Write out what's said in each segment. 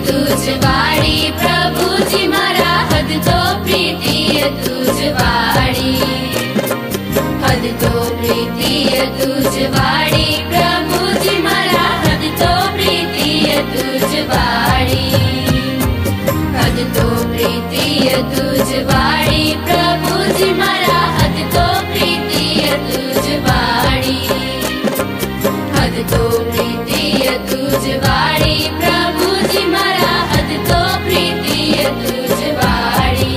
तुझ वाणी प्रभुजी मारा हद तो प्रीतीय तुझ वाणी हद तो प्रीतीय तुझ वाणी प्रभुजी मारा हद तो प्रीतीय तुझ वाणी हद तो प्रीतीय तुझ वाणी प्रभुजी मारा हद तो प्रीतीय तुझ वाणी हद तो प्रीतीय तुझ वाणी प्रभुजी मारा हद तो प्रीतीय तुझ वाणी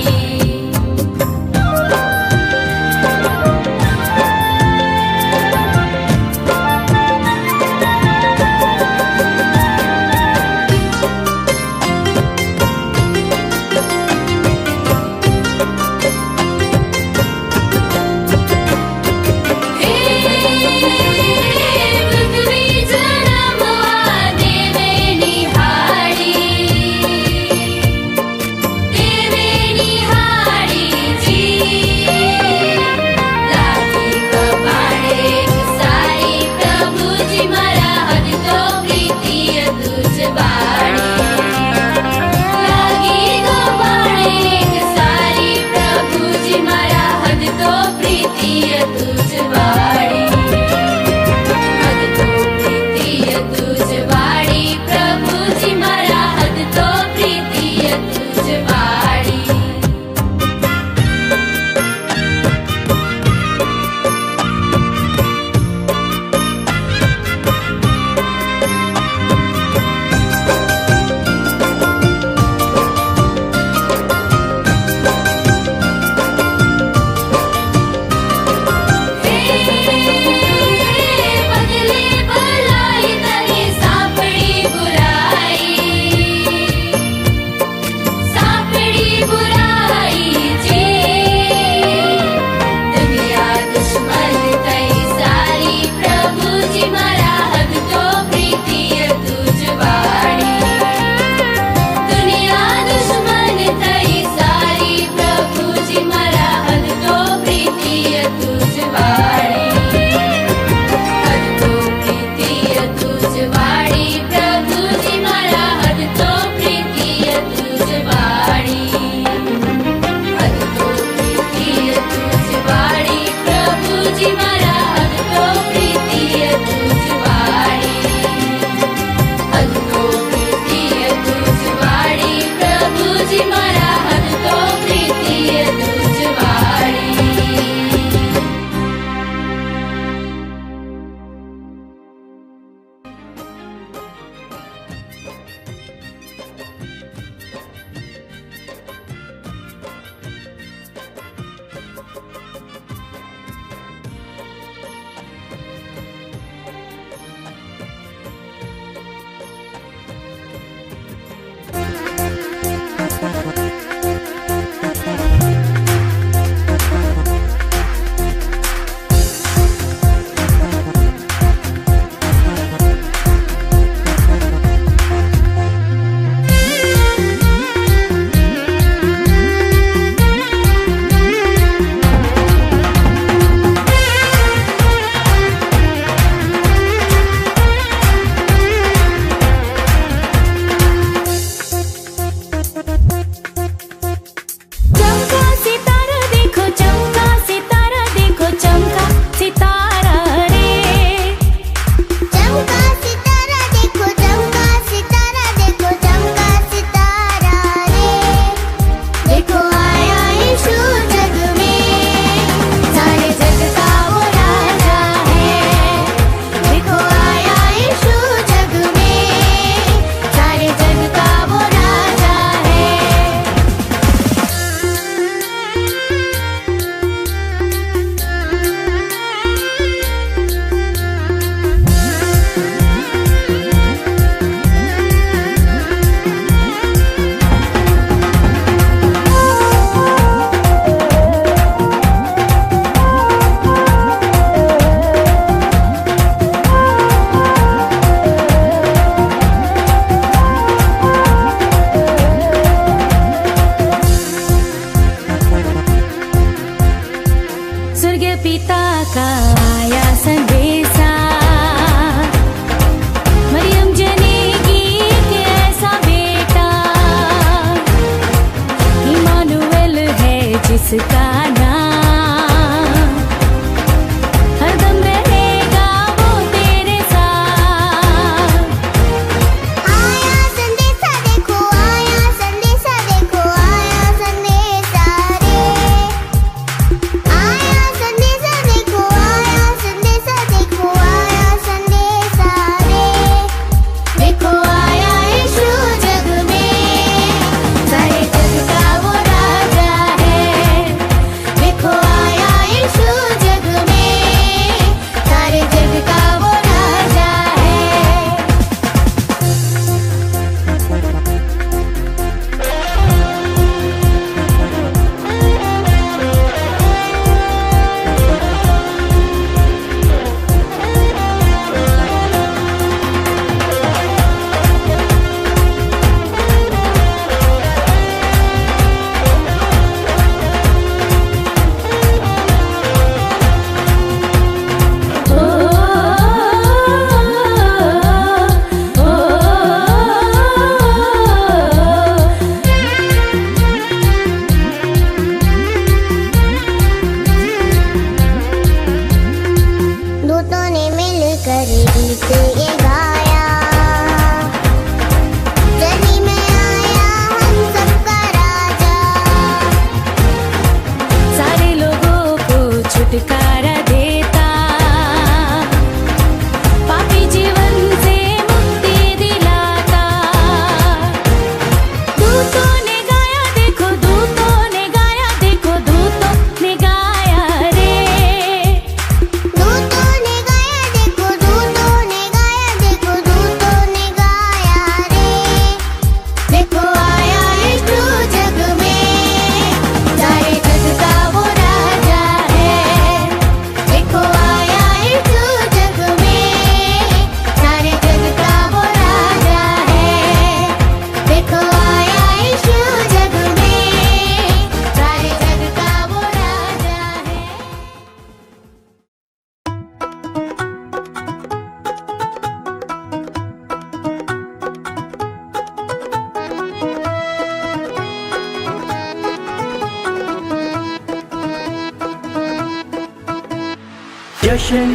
जश्न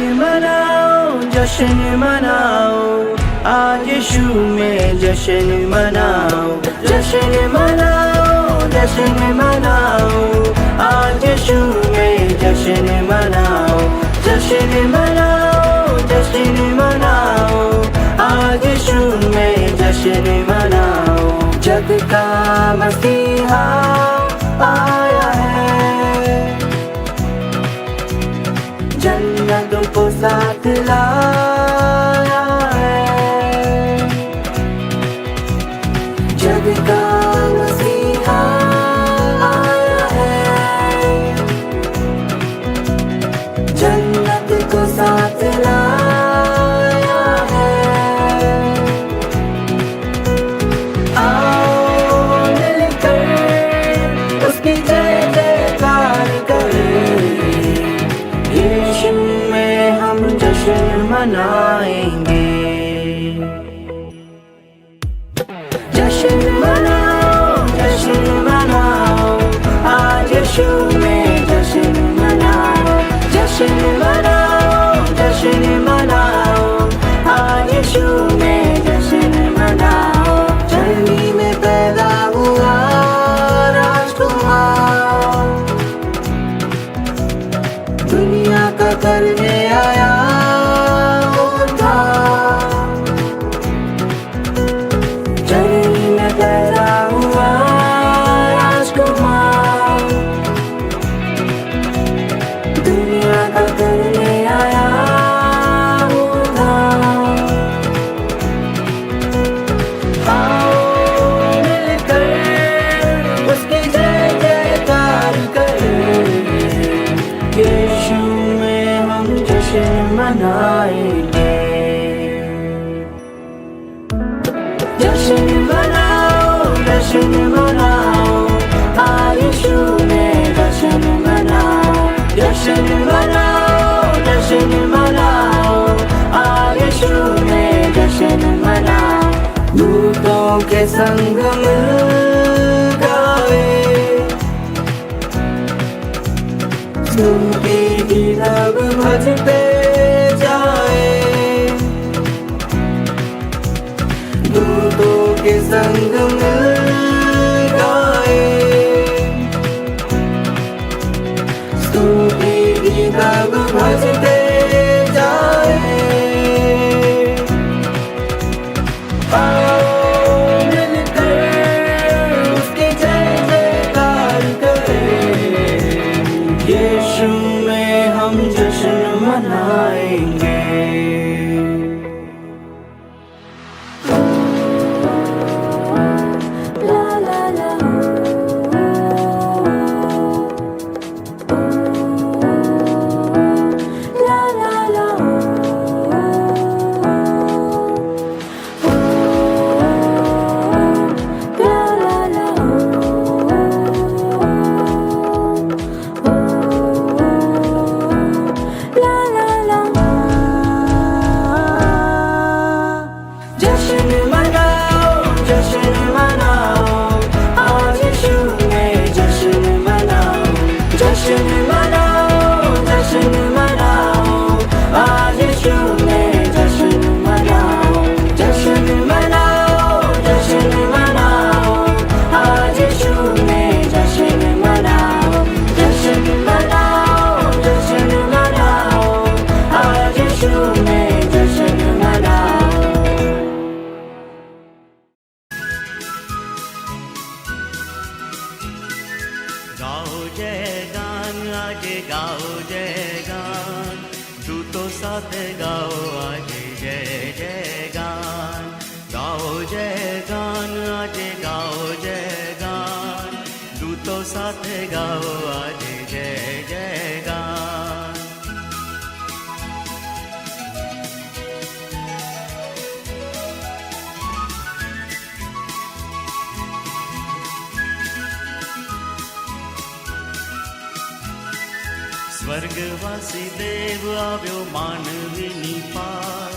मनाओ, आज यीशु में जश्न मनाओ। जश्न मनाओ, आज यीशु में जश्न मनाओ। जश्न मनाओ, आज यीशु में जश्न मनाओ। जग का मसीहा आया है, जन्नत को साथ लाया है। जग का मसीहा आया है, जन्नत को साथ लाया है। आओ मिलकर उसकी जय जयकार करें, यीशु में हम जश्न मनाएंगे। जश्न मनाओ, आज यीशु में जश्न मनाओ। जश्न मनाओ, आज यीशु में जश्न मनाओ। धरनी में पैदा हुआ राजकुमार, दुनिया का करने आया उद्धार। धरनी में पैदा हुआ राजकुमार, दुनिया का करने आया उद्धार। आओ मिलकर उसकी जय जयकार करें, यीशु में हम जश्न मनाएंगे। जश्न मनाओ, आज यीशु में जश्न मनाओ। जश्न मनाओ, आज यीशु में जश्न मनाओ। दूतों के संग मिल गाए, स्तुति की रब भजते जाए। दूतों के संग मिल गाए, स्तुति की रब भजते जाए। आओ मिलकर उसकी जय जयकार करें, यीशु में हम जश्न मनाएंगे। साथ गाओ आज जय जय गान, गाओ जय गान आज गाओ जय गान, दूतों साथ गाओ आज जय जय गान। સ્વર્ગવાસી દેવ આવ્યો માનવીની પાસ,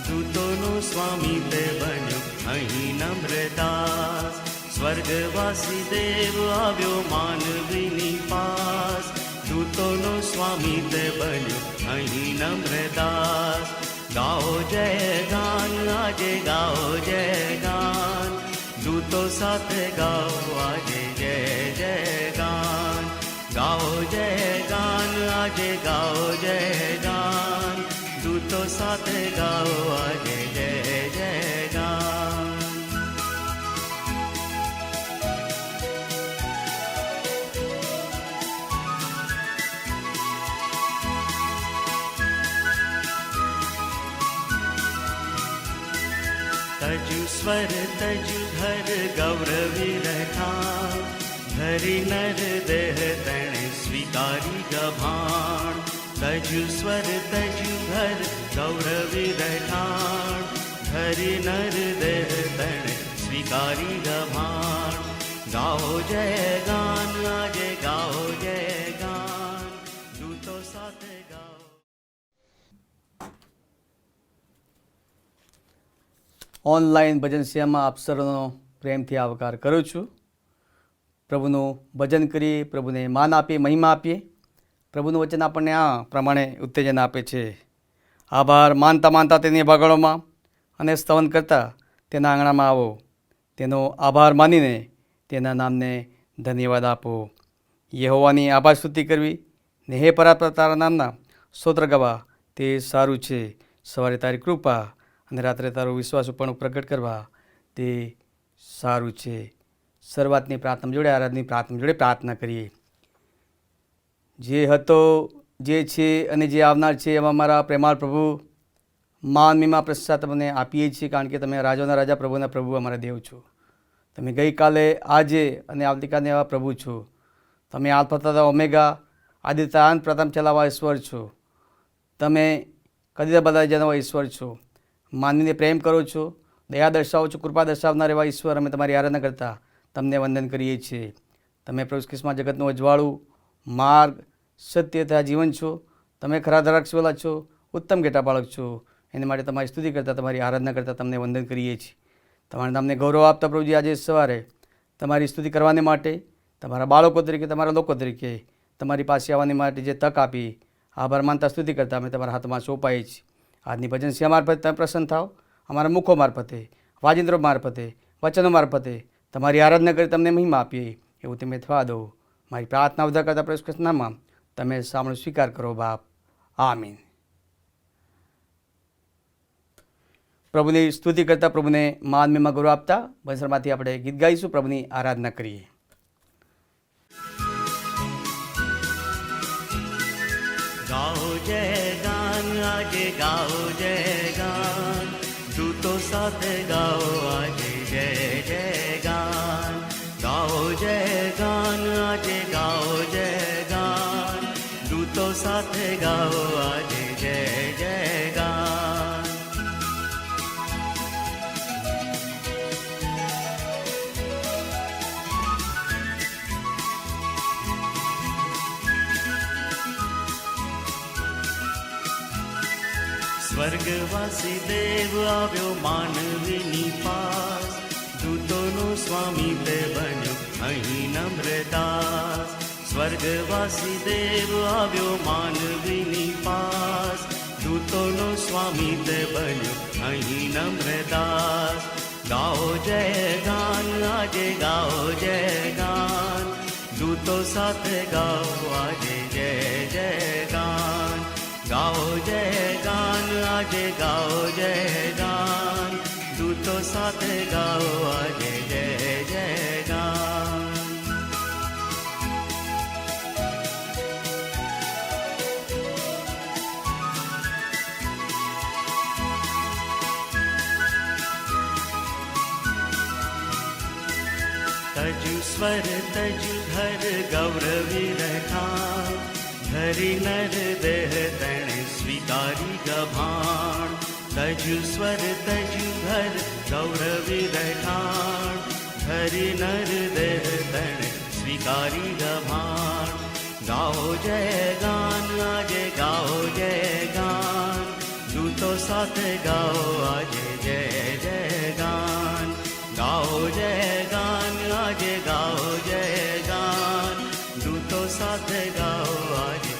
દૂતોનો સ્વામી તે બન્યો અહીં નમ્રદાસ। સ્વર્ગવાસી દેવ આવ્યો માનવીની પાસ, દૂત દૂતોનો સ્વામી તે બન્યો અહીં નમ્રદાસ. ગાઓ જય ગાન આજે ગાઓ જય ગાન, દૂતો સાથે ગાઓ આજે જય જય ગાન. ગાઓ જય ગાન આજે ગાઓ જય ગાન, દૂતો સાથે ગાઓ આજે જય જય ગાન. તજુ સ્વર તજુ ઘર ગૌરવી રઠાણ, ધરી નર દેહ તણે સ્વીકારી ગભાણ. તજુ સ્વર તજુ ઘર ગૌરવી રઠાણ, ધરી નર દેહ તણે સ્વીકારી ગભાણ. ગાઓ જય ગાન આજે ગાઓ જય ગાન, દૂતો સાથે ગાઓ. ઓનલાઈન ભજન સેવામાં આપ સર્વનો પ્રેમથી આવકાર કરું છું. પ્રભુનું ભજન કરીએ, પ્રભુને માન આપીએ, મહિમા આપીએ. પ્રભુનું વચન આપણને આ પ્રમાણે ઉત્તેજન આપે છે. આભાર માનતા માનતા તેની બગડોમાં અને સ્તવન કરતા તેના આંગણામાં આવો. તેનો આભાર માનીને તેના નામને ધન્યવાદ આપો. યહોવાની આભાર સ્તુતિ કરવી ને હે પરાત્પર તારા નામના સ્તોત્ર ગાવા તે સારું છે. સવારે તારી કૃપા અને રાત્રે તારો વિશ્વાસ પણ પ્રગટ કરવા તે સારું છે. શરૂઆતની પ્રાર્થના જોડે આરાધની પ્રાર્થના જોડે પ્રાર્થના કરીએ. જે હતો, જે છે અને જે આવનાર છે એવા મારા પ્રેમાળ પ્રભુ, માન મહિમા પ્રસાદ તમને આપીએ છીએ, કારણ કે તમે રાજાના રાજા, પ્રભુના પ્રભુ અમારા દેવ છો. તમે ગઈકાલે, આજે અને આવતીકાલે એવા પ્રભુ છો. તમે આલ્ફા તથા ઓમેગા, આદિત્ય અંત, પ્રથમ ચલાવવા ઈશ્વર છો. તમે કદી બધા જણાવવા ઈશ્વર છો. માનવીને પ્રેમ કરો છો, દયા દર્શાવો છો, કૃપા દર્શાવનાર એવા ઈશ્વર, અમે તમારી આરાધના કરતા તમને વંદન કરીએ છીએ. તમે પ્રભુ ખ્રિસ્તમાં જગતનું અજવાળું, માર્ગ, સત્ય તથા જીવન છો. તમે ખરા દ્રાક્ષવાલા છો, ઉત્તમ ઘેટા બાળક છો. એને માટે તમારી સ્તુતિ કરતાં, તમારી આરાધના કરતાં તમને વંદન કરીએ છીએ. તમારા નામને ગૌરવ આપતા પ્રભુજી આજે સવારે તમારી સ્તુતિ કરવાને માટે, તમારા બાળકો તરીકે, તમારા લોકો તરીકે તમારી પાસે આવવાની માટે જે તક આપી, આભાર માનતા સ્તુતિ કરતાં અમે તમારા હાથમાં સોંપાઈએ છીએ. આજની ભજન સેવા મારફતે તમે પ્રસન્ન થાઓ. અમારા મુખો મારફતે, વાજિંત્રો મારફતે, વચનો મારફતે તમારી આરાધના કરી તમને મહિમા આપીએ એવું તમે થવા દો. મારી પ્રાર્થના ઉદ્ધાર કરતા પ્રભુ ખ્રિસ્તના નામમાં તમે સાંભળો સ્વીકાર કરો બાપ. આમીન. પ્રભુની સ્તુતિ કરતા, પ્રભુને માન મહિમા ગૌરવ આપતા ભજનમાંથી આપણે ગીત ગાઈશું, પ્રભુની આરાધના કરીએ. ગાઓ જય ગાન આજે ગાઓ જય ગાન, દૂતો સાથે ગાઓ આજે જય જય ગાન. ગાઓ જય ગાન આજે ગાઓ જય ગાન, દૂતો સાથે ગાઓ આજે જય જય ગાન. સ્વર્ગવાસી દેવ આવ્યો માનવીની પાસ, દૂતોનો સ્વામી તે બન્યો અહીં નમ્રદાસ. સ્વર્ગવાસી દેવ આવ્યો માનવીની પાસ, દૂતોનો સ્વામી તે બન્યો અહીં નમ્રદાસ. ગાઓ જય ગાન આજે ગાઓ જય ગાન, દૂતો સાથે ગાઓ આજે જય જય ગાન. ગાઓ જય ગાન આજે ગાઓ જય ગાન, દૂતો સાથે ગાઓ આજે જય જય ગાન. તજુ સ્વર તજુ ઘર ગૌરવી રઠાણ, ધરી નર દેહ તણે સ્વીકારી ગભાણ. તજુ સ્વર તજુ ઘર ગૌરવી રઠાણ, ધરી નર દેહ તણે સ્વીકારી ગભાણ. ગાઓ જય ગાન આજે ગાઓ જય ગાન, દૂતો સાથે ગાઓ આજે જય જય ગાન. ગાઓ જય ગાન આજે ગાઓ જય ગાન, દૂતો સાથે ગાઓ આજે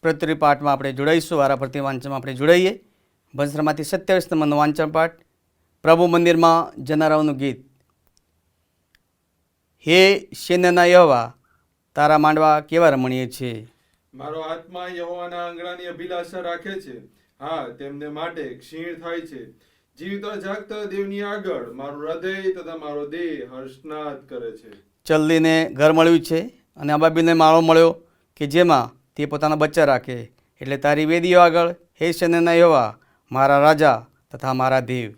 પ્રત્યુત્તરી પાઠમાં આપણે જોડાઈશું. વારાફરતી વાંચનમાં આપણે જોડાઈએ. ભજનમાંથી 27 નંબરનો વાંચન પાઠ, પ્રભુ મંદિરમાં જનારાઓનું ગીત. હે સૈન્યના યહોવા, તારા માંડવા કેવા રમણીય છે. મારો આત્મા યહોવાના આંગણાની અભિલાષા રાખે છે. હા, તેમને માટે ક્ષીણ થાય છે. જીવતા જાગતા દેવની આગળ મારું હૃદય તથા મારો દેહ હર્ષનાદ કરે છે. ચલ્લીને ઘર મળ્યું છે અને અબાબીને માળો મળ્યો કે જેમાં તે પોતાના બચ્ચા રાખે. એટલે તારી વેદીઓ આગળ, હે સૈન્યના યહોવા, મારા રાજા તથા મારા દેવ.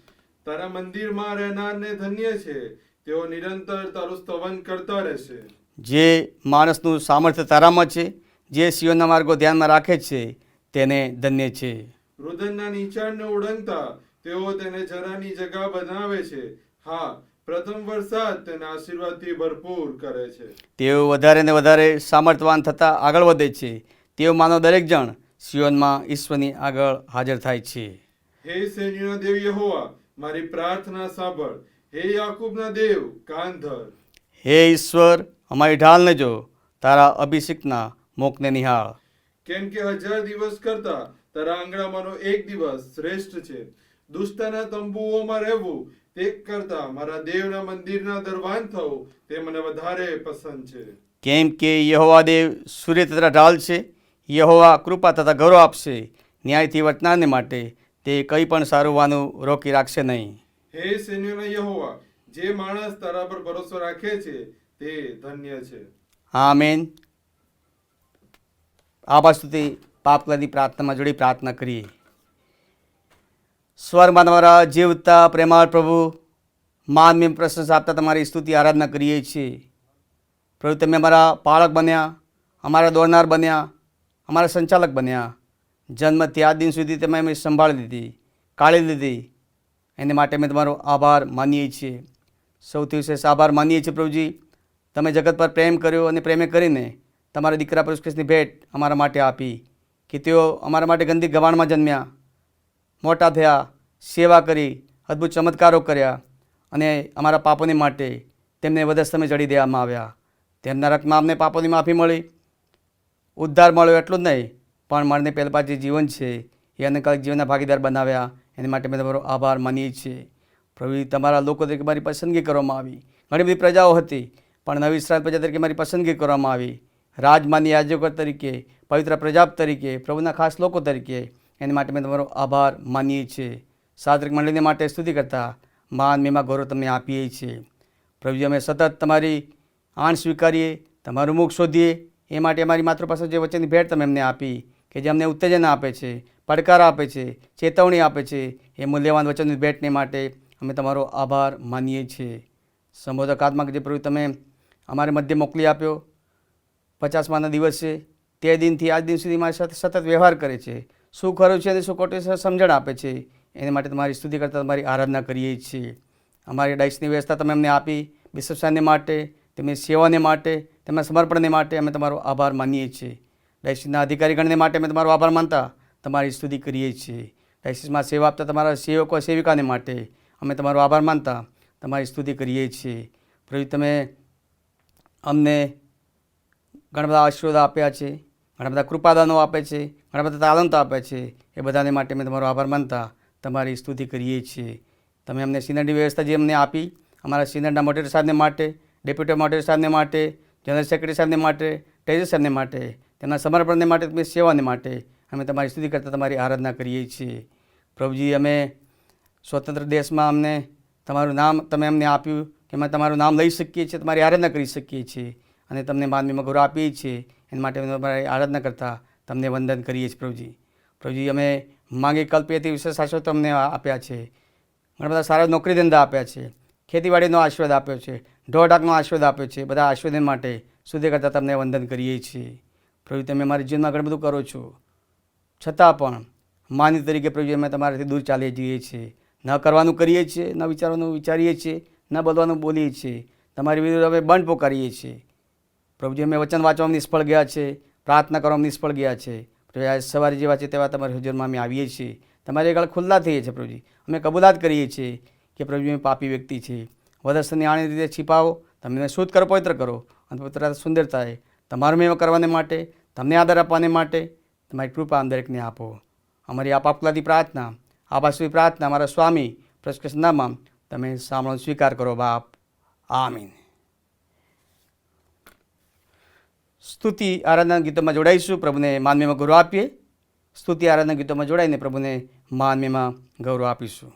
તારા મંદિરમાં રહેનારને ધન્ય છે. તેઓ નિરંતર તારું સ્તવન કરતા રહેશે. જે માણસનું સામર્થ્ય તારામાં છે, જે સિયોનના માર્ગો ધ્યાનમાં રાખે છે, તેને ધન્ય છે. રુદનના નીચાણને ઓળંગતા તેઓ તેને જરાની જગા બનાવે છે. હા, પ્રથમ વરસાદ તેને આશીર્વાદથી ભરપૂર કરે છે. તેઓ વધારે ને વધારે સામર્થ્યવાન થતાં આગળ વધે છે. તેઓ માનો દરેક જણ સિયોનમાં ઈશ્વરની આગળ હાજર થાય છે. હે સૈન્યના દેવ યહોવા, મારી પ્રાર્થના સાંભળ. હે યાકૂબના દેવ, કાન ધર. હે ઈશ્વર, અમારી ઢાલને જો, તારા અભિષિક્તના મુખને નિહાળ. કેમ કે 1000 દિવસ કરતા તારા આંગણામાંનો એક દિવસ શ્રેષ્ઠ છે. દુષ્ટના તંબુઓમાં રહેવું તે કરતા મારા દેવના મંદિરના દરવાન થવું તે મને વધારે પસંદ છે. કેમ કે યહોવા દેવ સૂર્ય તથા ઢાલ છે. યહોવા કૃપા તથા ગૌરવ આપશે. ન્યાયથી વર્તનારને માટે તે કંઈ પણ સારું વાનું રોકી રાખશે નહીં. હે સૈન્યના યહોવા, જે માણસ તારા પર ભરોસો રાખે છે તે ધન્ય છે. આમેન. આભાર સ્તુતિ પાપલાની પ્રાર્થનામાં જોડી પ્રાર્થના કરીએ. સ્વર્ગમાં તમારા જીવતા પ્રેમાળ પ્રભુ, માનવી પ્રશંસા આપતા તમારી સ્તુતિ આરાધના કરીએ છીએ. પ્રભુ, તમે અમારા પાળક બન્યા, અમારા દોરનાર બન્યા, અમારા સંચાલક બન્યા. જન્મથી આજ દિન સુધી તમે અમે સંભાળી લીધી, કાઢી લીધી. એને માટે અમે તમારો આભાર માનીએ છીએ. સૌથી વિશેષ આભાર માનીએ છીએ પ્રભુજી, તમે જગત પર પ્રેમ કર્યો અને પ્રેમે કરીને તમારા દીકરા પ્રભુ ખ્રિસ્તની ભેટ અમારા માટે આપી કે તેઓ અમારા માટે ગંદી ગવાણમાં જન્મ્યા, મોટા થયા, સેવા કરી, અદ્ભુત ચમત્કારો કર્યા અને અમારા પાપોની માટે તેમને વધસ્તમે ચડી દેવામાં આવ્યા. તેમના રક્તમાં અમને પાપોની માફી મળી, ઉદ્ધાર મળ્યો. એટલું જ નહીં, પણ મરને પહેલાં જે જીવન છે એ અનંતકાલિક જીવનના ભાગીદાર બનાવ્યા. એની માટે મેં તમારો આભાર માનીએ છીએ. પ્રભુ, તમારા લોકો તરીકે મારી પસંદગી કરવામાં આવી. ઘણી બધી પ્રજાઓ હતી, પણ નવી ઇસ્રાએલ પ્રજા તરીકે મારી પસંદગી કરવામાં આવી. રાજમાની યાજકો તરીકે, પવિત્ર પ્રજા તરીકે, પ્રભુના ખાસ લોકો તરીકે. એની માટે મેં તમારો આભાર માનીએ છીએ. સાદરિક મંડળીને માટે સ્તુતિ કરતા માન મેમાં ગૌરવ તમને આપીએ છીએ. પ્રભુજી, અમે સતત તમારી આણ સ્વીકારીએ, તમારું મુખ શોધીએ. એ માટે અમારી માતૃભાષા જે વચનની ભેટ તમે અમને આપી કે જે અમને ઉત્તેજન આપે છે, પડકાર આપે છે, ચેતવણી આપે છે, એ મૂલ્યવાન વચનની ભેટને માટે અમે તમારો આભાર માનીએ છીએ. સંબોધક આત્મા કે જે પ્રભુ તમે અમારે મધ્ય મોકલી આપ્યો 50માના દિવસે, તે દિનથી આજ દિન સુધી મારી સાથે સતત વ્યવહાર કરે છે. શું ખરું છે અને શું ખોટું છે સમજણ આપે છે. એને માટે તમારી સ્તુતિ કરતાં તમારી આરાધના કરીએ છીએ. અમારી ડાયસની વ્યવસ્થા તમે અમને આપી, બિશપસાને માટે, તેમની સેવાને માટે, તેમના સમર્પણને માટે અમે તમારો આભાર માનીએ છીએ. ડાયસિસના અધિકારીગણને માટે અમે તમારો આભાર માનતા તમારી સ્તુતિ કરીએ છીએ. ડાયસિસમાં સેવા આપતા તમારા સેવકો સેવિકાને માટે અમે તમારો આભાર માનતા તમારી સ્તુતિ કરીએ છીએ. પ્રભુ, તમે અમને ઘણા બધા આશીર્વાદ આપ્યા છે, ઘણા બધા કૃપાદાનો આપે છે, ઘણા બધા તાલંતો આપે છે. એ બધાને માટે અમે તમારો આભાર માનતા તમારી સ્તુતિ કરીએ છીએ. તમે અમને સિનડની વ્યવસ્થા જે અમને આપી, અમારા સિનડના મોડરેટર સાહેબને માટે, ડેપ્યુટી મોડરેટર સાહેબને માટે, જનરલ સેક્રેટરી સાહેબને માટે, ટ્રેઝર સાહેબને માટે, તેમના સમર્પણને માટે, તેમની સેવાને માટે અમે તમારી સ્તુતિ કરતાં તમારી આરાધના કરીએ છીએ. પ્રભુજી, અમે સ્વતંત્ર દેશમાં અમને તમારું નામ તમે અમને આપ્યું કે અમે તમારું નામ લઈ શકીએ છીએ, તમારી આરાધના કરી શકીએ છીએ અને તમને માનવીમાં ગૌરવ આપીએ છીએ. એના માટે અમે તમારી આરાધના કરતાં તમને વંદન કરીએ છીએ. પ્રભુજી, અમે માંગી કલ્પેથી વિશેષ આશીર્વાદ તમને આપ્યા છે. ઘણા બધા સારા નોકરી ધંધા આપ્યા છે, ખેતીવાડીનો આશીર્વાદ આપ્યો છે, ઢોરઢાકનો આશીર્વાદ આપ્યો છે. બધા આશીર્વાદ માટે સુધી કરતાં તમને વંદન કરીએ છીએ. પ્રભુ, તમે અમારી જીવનમાં ઘણું બધું કરો છો, છતાં પણ માનવી તરીકે પ્રભુ અમે તમારાથી દૂર ચાલીએ જઈએ છીએ. ન કરવાનું કરીએ છીએ, ન વિચારવાનું વિચારીએ છીએ, ન બોલવાનું બોલીએ છીએ. તમારી વિરુદ્ધ અમે બંધ પોકારીએ છીએ. પ્રભુજી, અમે વચન વાંચવામાં નિષ્ફળ ગયા છે, પ્રાર્થના કરવામાં નિષ્ફળ ગયા છે. પ્રભુ, આજે સવારે જેવા છે તેવા તમારી હજુરમાં અમે આવીએ છીએ. તમારી આગળ ખુલ્લા થઈએ છીએ. પ્રભુજી, અમે કબૂલાત કરીએ છીએ કે પ્રભુજી, અમે પાપી વ્યક્તિ છે. વધસ્તની આણી રીતે छिપાવો, તમને શુદ્ધ કરો, પવિત્ર કરો અને પવિત્રતા સુંદરતાએ તમારું મેં કરવાને માટે, તમને આદર આપવાને માટે, તમારી કૃપા આમ દરેકને આપો. અમારી આ પાપલાથી પ્રાર્થના, આ પાસવી પ્રાર્થના અમારા સ્વામી પ્રશ્ન નામમાં તમે સાંભળો સ્વીકાર કરો બાપ. આમીન. સ્તુતિ આરાધના ગીતોમાં જોડાઈશું. પ્રભુને માનવીમાં ગૌરવ આપીએ. સ્તુતિ આરાધના ગીતોમાં જોડાઈને પ્રભુને માનવીમાં ગૌરવ આપીશું.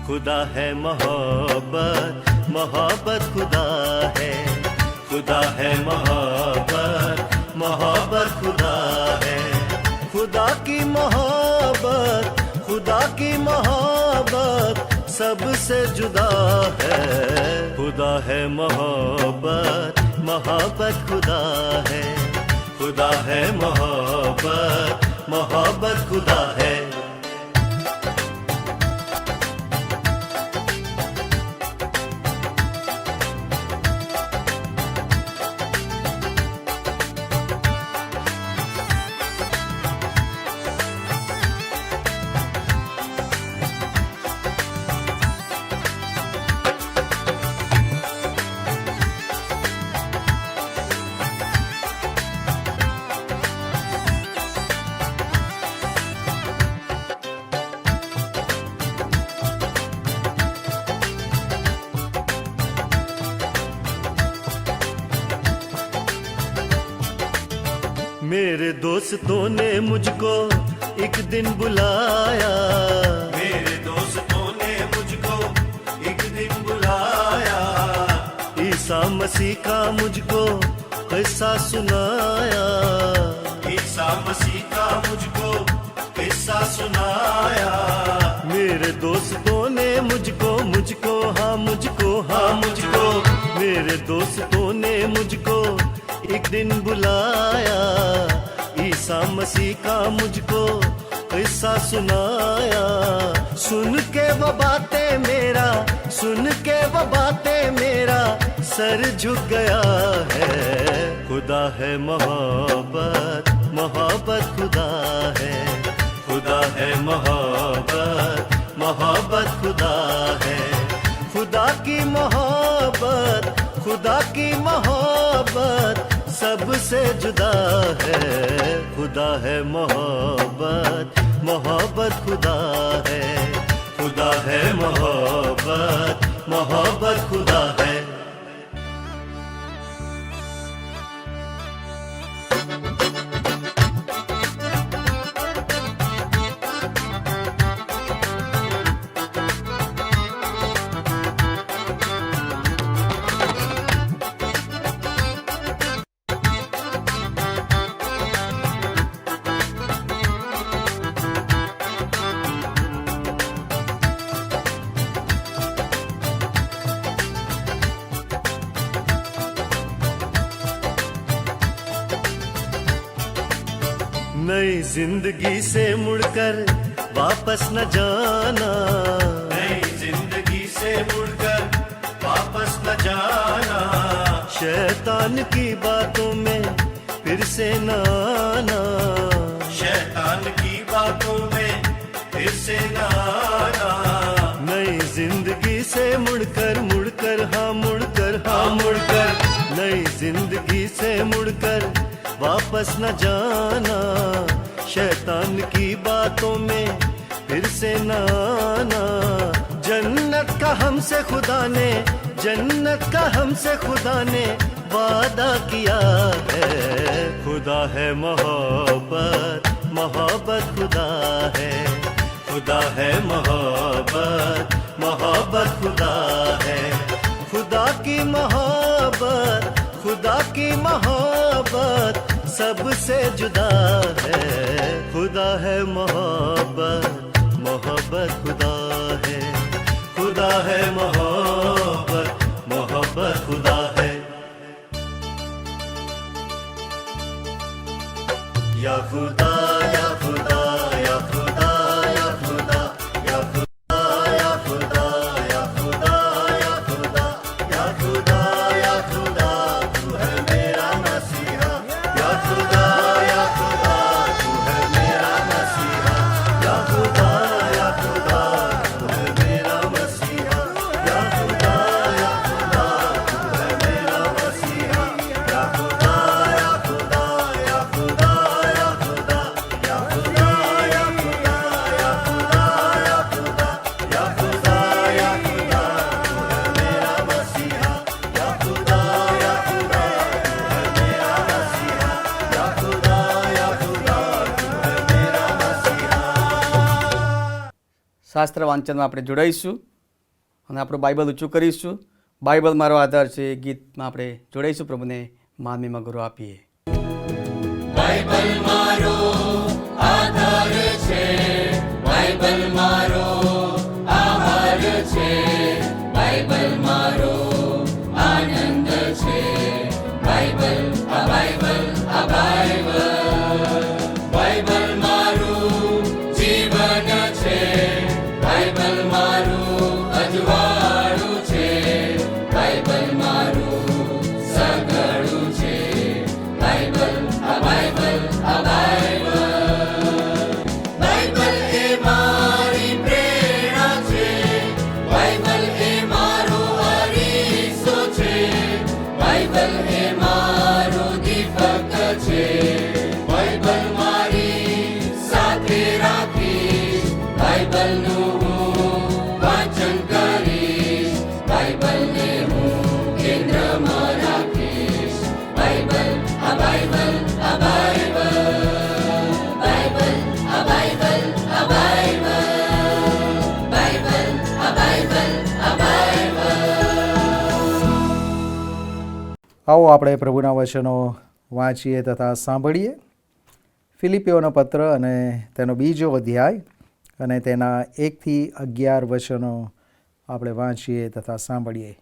खुदा है मोहब्बत, मोहब्बत खुदा है, खुदा है मोहब्बत, मोहब्बत खुदा है, खुदा की मोहब्बत, खुदा की मोहब्बत सबसे जुदा है, खुदा है मोहब्बत, मोहब्बत खुदा है, खुदा है मोहब्बत, मोहब्बत खुदा है। मेरे दोस्तों ने मुझको एक दिन बुलाया, मेरे दोस्तों ने मुझको एक दिन बुलाया, ईसा मसीह का मुझको किस्सा सुनाया, ईसा मसीह का मुझको किस्सा सुनाया। मेरे दोस्तों ने मुझको मेरे दोस्तों ने मुझको एक दिन बुलाया, ईसा मसीह का मुझको किस्सा सुनाया। सुन के वो बातें मेरा सर झुक गया है। खुदा है मोहब्बत, मोहब्बत खुदा है, खुदा है मोहब्बत, मोहब्बत खुदा है, खुदा की मोहब्बत, खुदा की मोहब्बत सबसे जुदा है। खुदा है मोहब्बत, मोहब्बत खुदा है, खुदा है मोहब्बत, मोहब्बत खुदा है। नई जिंदगी से मुड़कर वापस न जाना, नई जिंदगी से मुड़कर वापस न जाना, शैतान की बातों में फिर से न आना, शैतान की बातों में फिर से न आना। नई जिंदगी से मुड़कर नई जिंदगी से मुड़कर वापस न जाना, शैतान की बातों में फिर से न आना। जन्नत का हमसे खुदा ने वादा किया है। खुदा है मोहब्बत, मोहब्बत खुदा है, खुदा है मोहब्बत, मोहब्बत खुदा है, खुदा की मोहब्बत, खुदा की मोहब्बत सबसे जुदा है। खुदा है मोहब्बत, मोहब्बत खुदा है, खुदा है मोहब्बत, मोहब्बत खुदा है। या खुदा या खुदा या खुदा या खुदा या खुदा या खुदा या खुदा या खुदा या खुदा या खुदा तू है मेरा मसीहा। या खुदा तू है मेरा मसीहा। या खुदा तू है मेरा मसीहा। या खुदा तू है मेरा मसीहा। या खुदा या खुदा या खुदा या खुदा या खुदा या खुदा या खुदा या खुदा या खुदा या खुदा तू है मेरा मसीहा। या खुदा तू है मेरा मसीहा। या खुदा तू है मेरा मसीहा। શાસ્ત્ર વાંચનમાં આપણે જોડાઈશું। અને આપણું બાઇબલ ઊંચું કરીશું. બાઇબલ મારો આધાર છે એ ગીતમાં આપણે જોડાઈશું. પ્રભુને માનવીમાં ગુરુ આપીએ. બાઇબલ મારો આધાર છે, બાઇબલ મારો આહાર છે, બાઇબલ મારો આનંદ છે, બાઇબલ આ બાઇબલ આ બાઇબલ, બાઇબલ મારું જીવન છે, બાઇબલ મારું અજવાળું છે, બાઇબલ મારું સગળું છે, બાઇબલ આ બાઇબલ આ બાઇબલ, બાઇબલ એ મારી પ્રેરણા છે, બાઇબલ એ મારો અરીસો છે, બાઇબલ એ મારો દીપક છે, બાઇબલ મારી સાથે રાખીશ, બાઇબલનું હું વાંચન કરીશ, બાઇબલને હું કેન્દ્રમાં રાખીશ, બાઇબલ આ બાઇબલ આ બાઇબલ, બાઇબલ આ બાઇબલ આ બાઇબલ, બાઇબલ આ બાઇબલ આ બાઇબલ. આવો આપણે પ્રભુના વચનો વાંચીએ તથા સાંભળીએ. ફિલિપીઓનો પત્ર અને તેનો 2 અધ્યાય અને તેના 1-11 વચનો આપણે વાંચીએ તથા સાંભળીએ.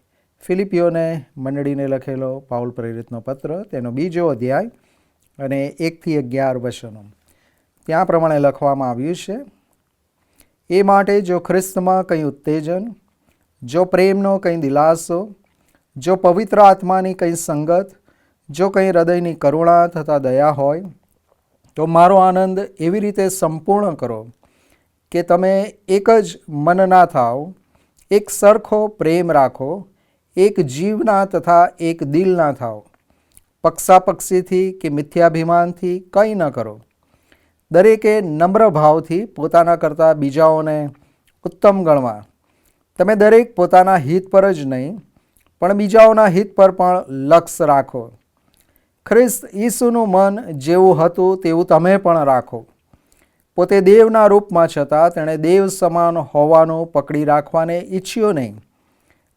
ફિલિપીઓને મંડળીને લખેલો પાઉલ પ્રેરિતનો પત્ર, તેનો 2 અધ્યાય અને 1-11 વચનો. ત્યાં પ્રમાણે લખવામાં આવ્યું છે: એ માટે જો ખ્રિસ્તમાં કંઈ ઉત્તેજન, જો પ્રેમનો કંઈ દિલાસો, જો પવિત્ર આત્માની કંઈ સંગત, જો કંઈ હૃદયની કરુણા તથા દયા હોય, તો મારો આનંદ એવી રીતે સંપૂર્ણ કરો કે તમે એક જ મનના થાઓ, એક સરખો પ્રેમ રાખો, એક જીવના તથા એક દિલના થાઓ, પક્ષાપક્ષીથી કે મિથ્યાભિમાનથી કંઈ ન કરો. દરેકે નમ્ર ભાવથી પોતાના કરતાં બીજાઓને ઉત્તમ ગણવા. તમે દરેક પોતાના હિત પર જ નહીં પણ બીજાઓના હિત પર પણ લક્ષ્ય રાખો. ખ્રિસ્ત ઈસુનું મન જેવું હતું તેવું તમે પણ રાખો. પોતે દેવના રૂપમાં છતાં તેણે દેવ સમાન હોવાનું પકડી રાખવાને ઈચ્છ્યો નહીં,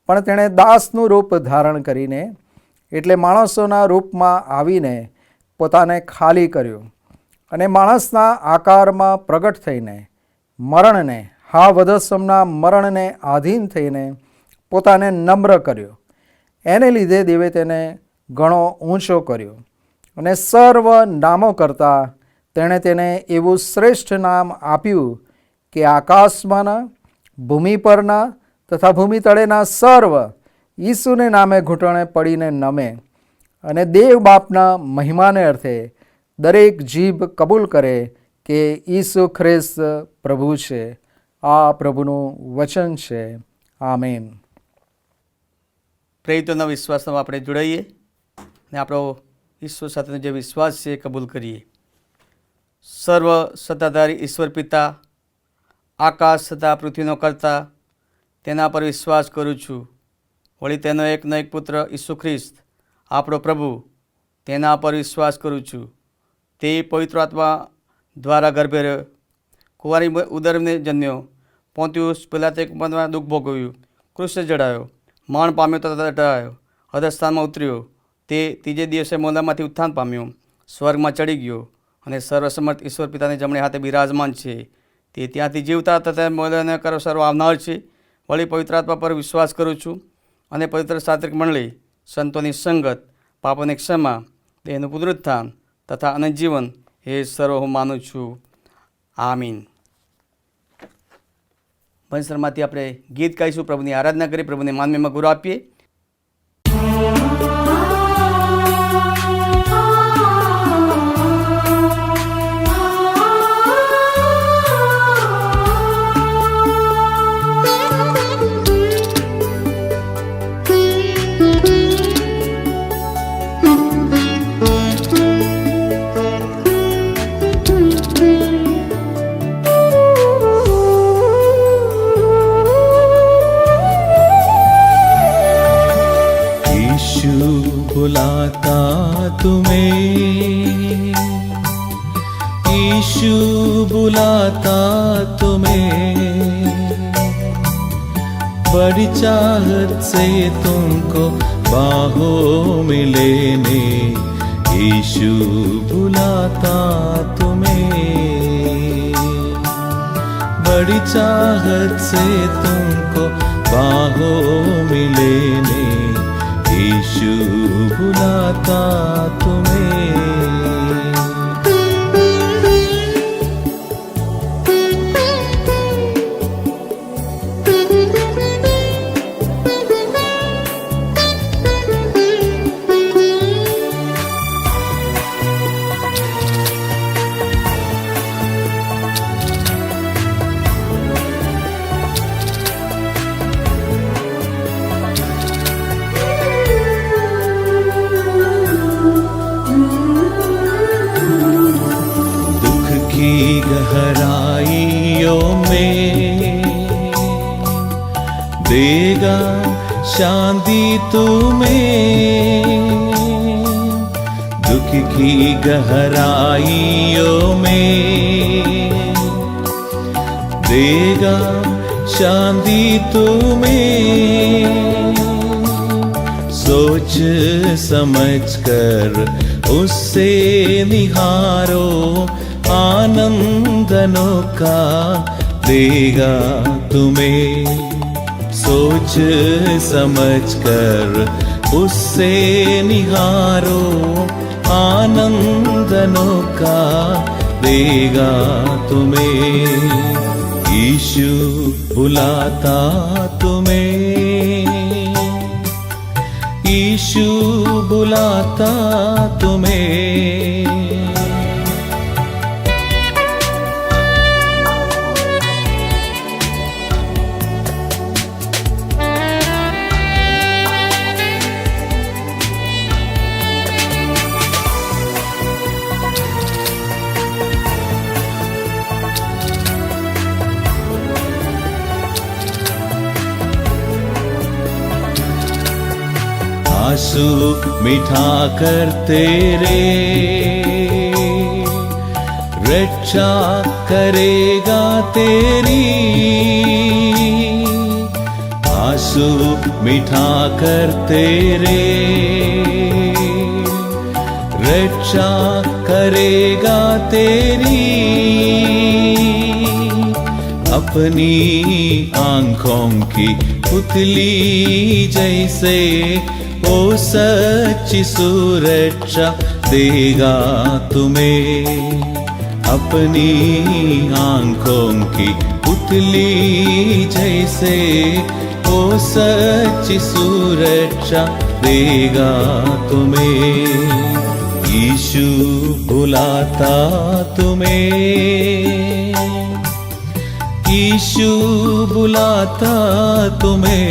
પણ તેણે દાસનું રૂપ ધારણ કરીને, એટલે માણસોના રૂપમાં આવીને પોતાને ખાલી કર્યો અને માણસના આકારમાં પ્રગટ થઈને મરણને, હા વધસ્સમના મરણને આધીન થઈને પોતાને નમ્ર કર્યો. એને લીધે દેવે તેને ઘણો ઊંચો કર્યો અને સર્વ નામો કરતાં તેણે તેને એવું શ્રેષ્ઠ નામ આપ્યું કે આકાશમાંના, ભૂમિ પરના તથા ભૂમિ તળેના સર્વ ઈસુને નામે ઘૂંટણે પડીને નમે અને દેવ બાપના મહિમાને અર્થે દરેક જીભ કબૂલ કરે કે ઈસુ ખ્રિસ્ત પ્રભુ છે. આ પ્રભુનું વચન છે. આમેન. પ્રેરિતોના વિશ્વાસમાં આપણે જોડાઈએ અને આપણો ઈશ્વર સાથેનો જે વિશ્વાસ છે એ કબૂલ કરીએ. સર્વ સત્તાધારી ઈશ્વર પિતા, આકાશ તથા પૃથ્વીનો કરતા, તેના પર વિશ્વાસ કરું છું. વળી તેનો એકનો એક પુત્ર ઈસુ ખ્રિસ્ત આપણો પ્રભુ, તેના પર વિશ્વાસ કરું છું. તે પવિત્ર આત્મા દ્વારા ગર્ભે રહ્યો, કુંવારી ઉદરને જન્મ્યો, પોંતિયુસ પિલાતુસમાં દુઃખ ભોગવ્યું, ક્રુસે જડાયો, મરણ પામ્યો તથા દટાયો, અધસ્થાનમાં ઉતર્યો. તે ત્રીજે દિવસે મોંધામાંથી ઉત્થાન પામ્યો, સ્વર્ગમાં ચડી ગયો અને સર્વસમર્થ ઈશ્વર પિતાની જમણે હાથે બિરાજમાન છે. તે ત્યાંથી જીવતા તથા મોદને કરો સર્વ આવનાર છે. વળી પવિત્ર આત્મા પર વિશ્વાસ કરું છું અને પવિત્ર સાત્વિક મંડળી, સંતોની સંગત, પાપોની ક્ષમા, દેહનું પુનરુત્થાન તથા અનંત જીવન એ સર્વ હું માનું છું. આમીન. વંશરમાંથી આપણે ગીત ગાઈશું, પ્રભુની આરાધના કરી પ્રભુને માનવીમાં ગુરુ આપીએ. बुलाता तुम्हें, यीशु बुलाता तुम्हें, बड़ी चाहत से तुमको बाहों में लेने यीशु बुलाता तुम्हें। बड़ी चाहत से तुमको बाहों में लेने यीशु बुलाता तुम्हें। गहराइयों में देगा शांति तुम्हें। दुख की गहराइयों में देगा शांति तुम्हें। सोच समझ कर उससे निहारो आनंद अनोखा देगा तुम्हें। सोच समझ कर उससे निहारो आनंद अनोखा देगा तुम्हें। यीशु बुलाता तुम्हें, यीशु बुलाता तुम्हें। आंसू मिठा कर तेरे रक्षा करेगा तेरी। आंसू मिठा कर तेरे रक्षा करेगा तेरी। अपनी आंखों की पुतली जैसे ओ सच्ची सुरक्षा देगा तुम्हें। अपनी आंखों की पुतली जैसे ओ सच्ची सुरक्षा देगा तुम्हें। यीशु बुलाता तुम्हें, यीशु बुलाता तुम्हें।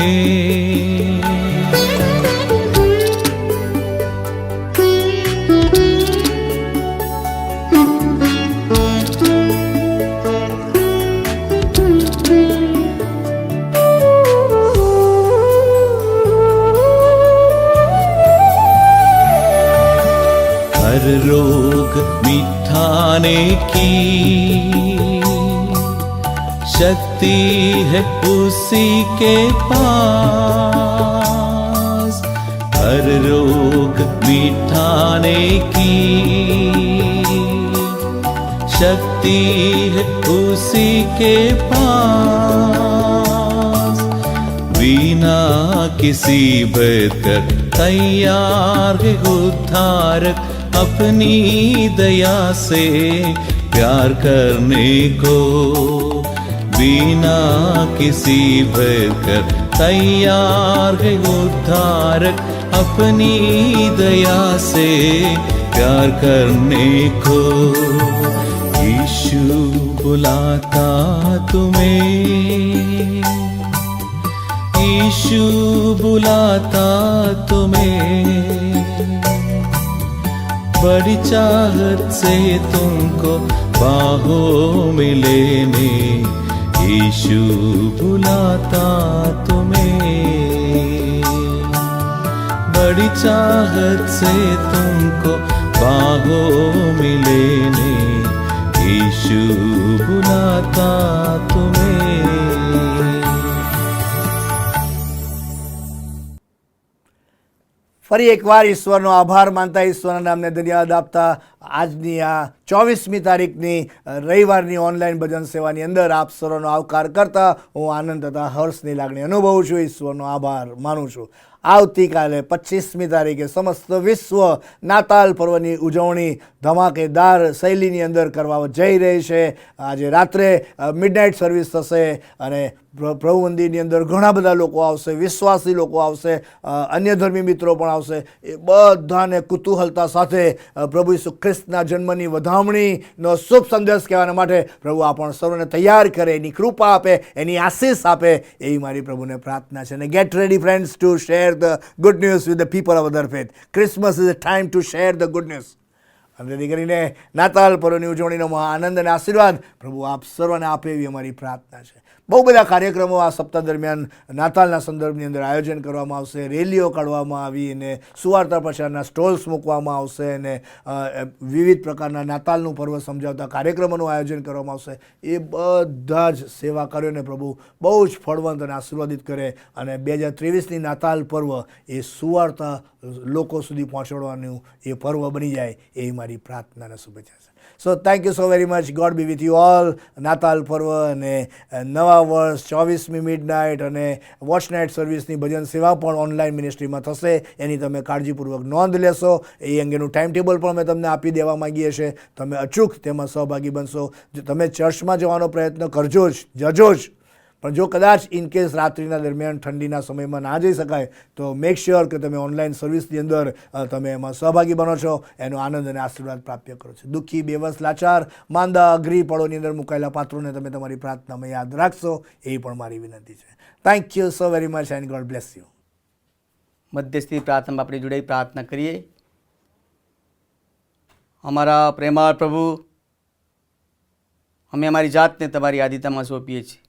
हर रोग मिटाने की शक्ति है उसी के पास। हर रोग मिटाने की शक्ति है उसी के पास। बिना किसी बदकर तैयार है उद्धारक अपनी दया से प्यार करने को। बिना किसी बदकर तैयार है उद्धारक अपनी दया से प्यार करने को। यीशु बुलाता तुम्हें, यीशु बुलाता तुम्हें। बड़ी चाहत से तुमको बाहों में लेने यीशु बुलाता तुम्हें। बड़ी चाहत से तुमको बाहों में लेने यीशु बुलाता तुम्हें। ફરી એકવાર ઈશ્વરનો આભાર માનતા, ઈશ્વરના નામને ધન્યવાદ આપતા આજની આ 24મી તારીખની રવિવારની ઓનલાઈન ભજન સેવાની અંદર આપ સર્વનો આવકાર કરતા હું આનંદ તથા હર્ષની લાગણી અનુભવું છું, ઈશ્વરનો આભાર માનું છું. આવતીકાલે 25મી તારીખે સમસ્ત વિશ્વ નાતાલ પર્વની ઉજવણી ધમાકેદાર શૈલીની અંદર કરવા જઈ રહી છે. આજે રાત્રે મિડનાઇટ સર્વિસ થશે અને પ્રભુ મંદિરની અંદર ઘણા બધા લોકો આવશે, વિશ્વાસી લોકો આવશે, અન્ય ધર્મી મિત્રો પણ આવશે. એ બધાને કુતૂહલતા સાથે પ્રભુ ઈસુ ખ્રિસ્તના જન્મની વધામણીનો શુભ સંદેશ કહેવાના માટે પ્રભુ આપણ સર્વને તૈયાર કરે, એની કૃપા આપે, એની આશીષ આપે, એવી મારી પ્રભુને પ્રાર્થના છે. અને gate ready friends two share the good news with the people of other faith. Christmas is a time to share the good news. અને તેથી કરીને નાતાલ પર્વની ઉજવણીનો આનંદ અને આશીર્વાદ પ્રભુ આપ સર્વને આપે એવી અમારી પ્રાર્થના છે. બહુ બધા કાર્યક્રમો આ સપ્તાહ દરમિયાન નાતાલના સંદર્ભની અંદર આયોજન કરવામાં આવશે. રેલીઓ કાઢવામાં આવી અને સુવાર્તા પ્રચારના સ્ટોલ્સ મૂકવામાં આવશે અને વિવિધ પ્રકારના નાતાલનું પર્વ સમજાવતા કાર્યક્રમોનું આયોજન કરવામાં આવશે. એ બધા જ સેવા કાર્યોને પ્રભુ બહુ જ ફળવંત અને આશીર્વાદિત કરે અને 2023ની નાતાલ પર્વ એ સુવાર્તા લોકો સુધી પહોંચાડવાનું એ પર્વ બની જાય એ મારી પ્રાર્થના અને શુભેચ્છા છે. So thank you so very much. God be with you all. નાતાલ પર્વ અને નવા વર્ષ 24મી મિડનાઇટ અને વોચ નાઇટ સર્વિસની ભજન સેવા પણ ઓનલાઈન મિનિસ્ટ્રીમાં થશે. એની તમે કાળજીપૂર્વક નોંધ લેશો. એ અંગેનું ટાઈમ ટેબલ પણ અમે તમને આપી દેવા માગીએ છીએ. તમે અચૂક તેમાં સહભાગી બનશો. જો તમે ચર્ચમાં જવાનો પ્રયત્ન કરજો જજો જ, પણ જો કદાચ ઇનકેસ રાત્રિના દરમિયાન ઠંડીના સમયમાં ના જઈ શકાય તો મેક શ્યોર કે તમે ઓનલાઈન સર્વિસની અંદર તમે એમાં સહભાગી બનો છો, એનો આનંદ અને આશીર્વાદ પ્રાપ્ત કરો છો. દુઃખી, બેવસ, લાચાર, માંદા, અઘરી પળોની અંદર મુકાયેલા પાત્રોને તમે તમારી પ્રાર્થનામાં યાદ રાખશો, એ પણ મારી વિનંતી છે. Thank you so very much and God bless you. મધ્યસ્થી પ્રાર્થનામાં આપણી જોડે પ્રાર્થના કરીએ. અમારા પ્રેમાળ પ્રભુ, અમે અમારી જાતને તમારી આદિતામાં સોંપીએ છીએ.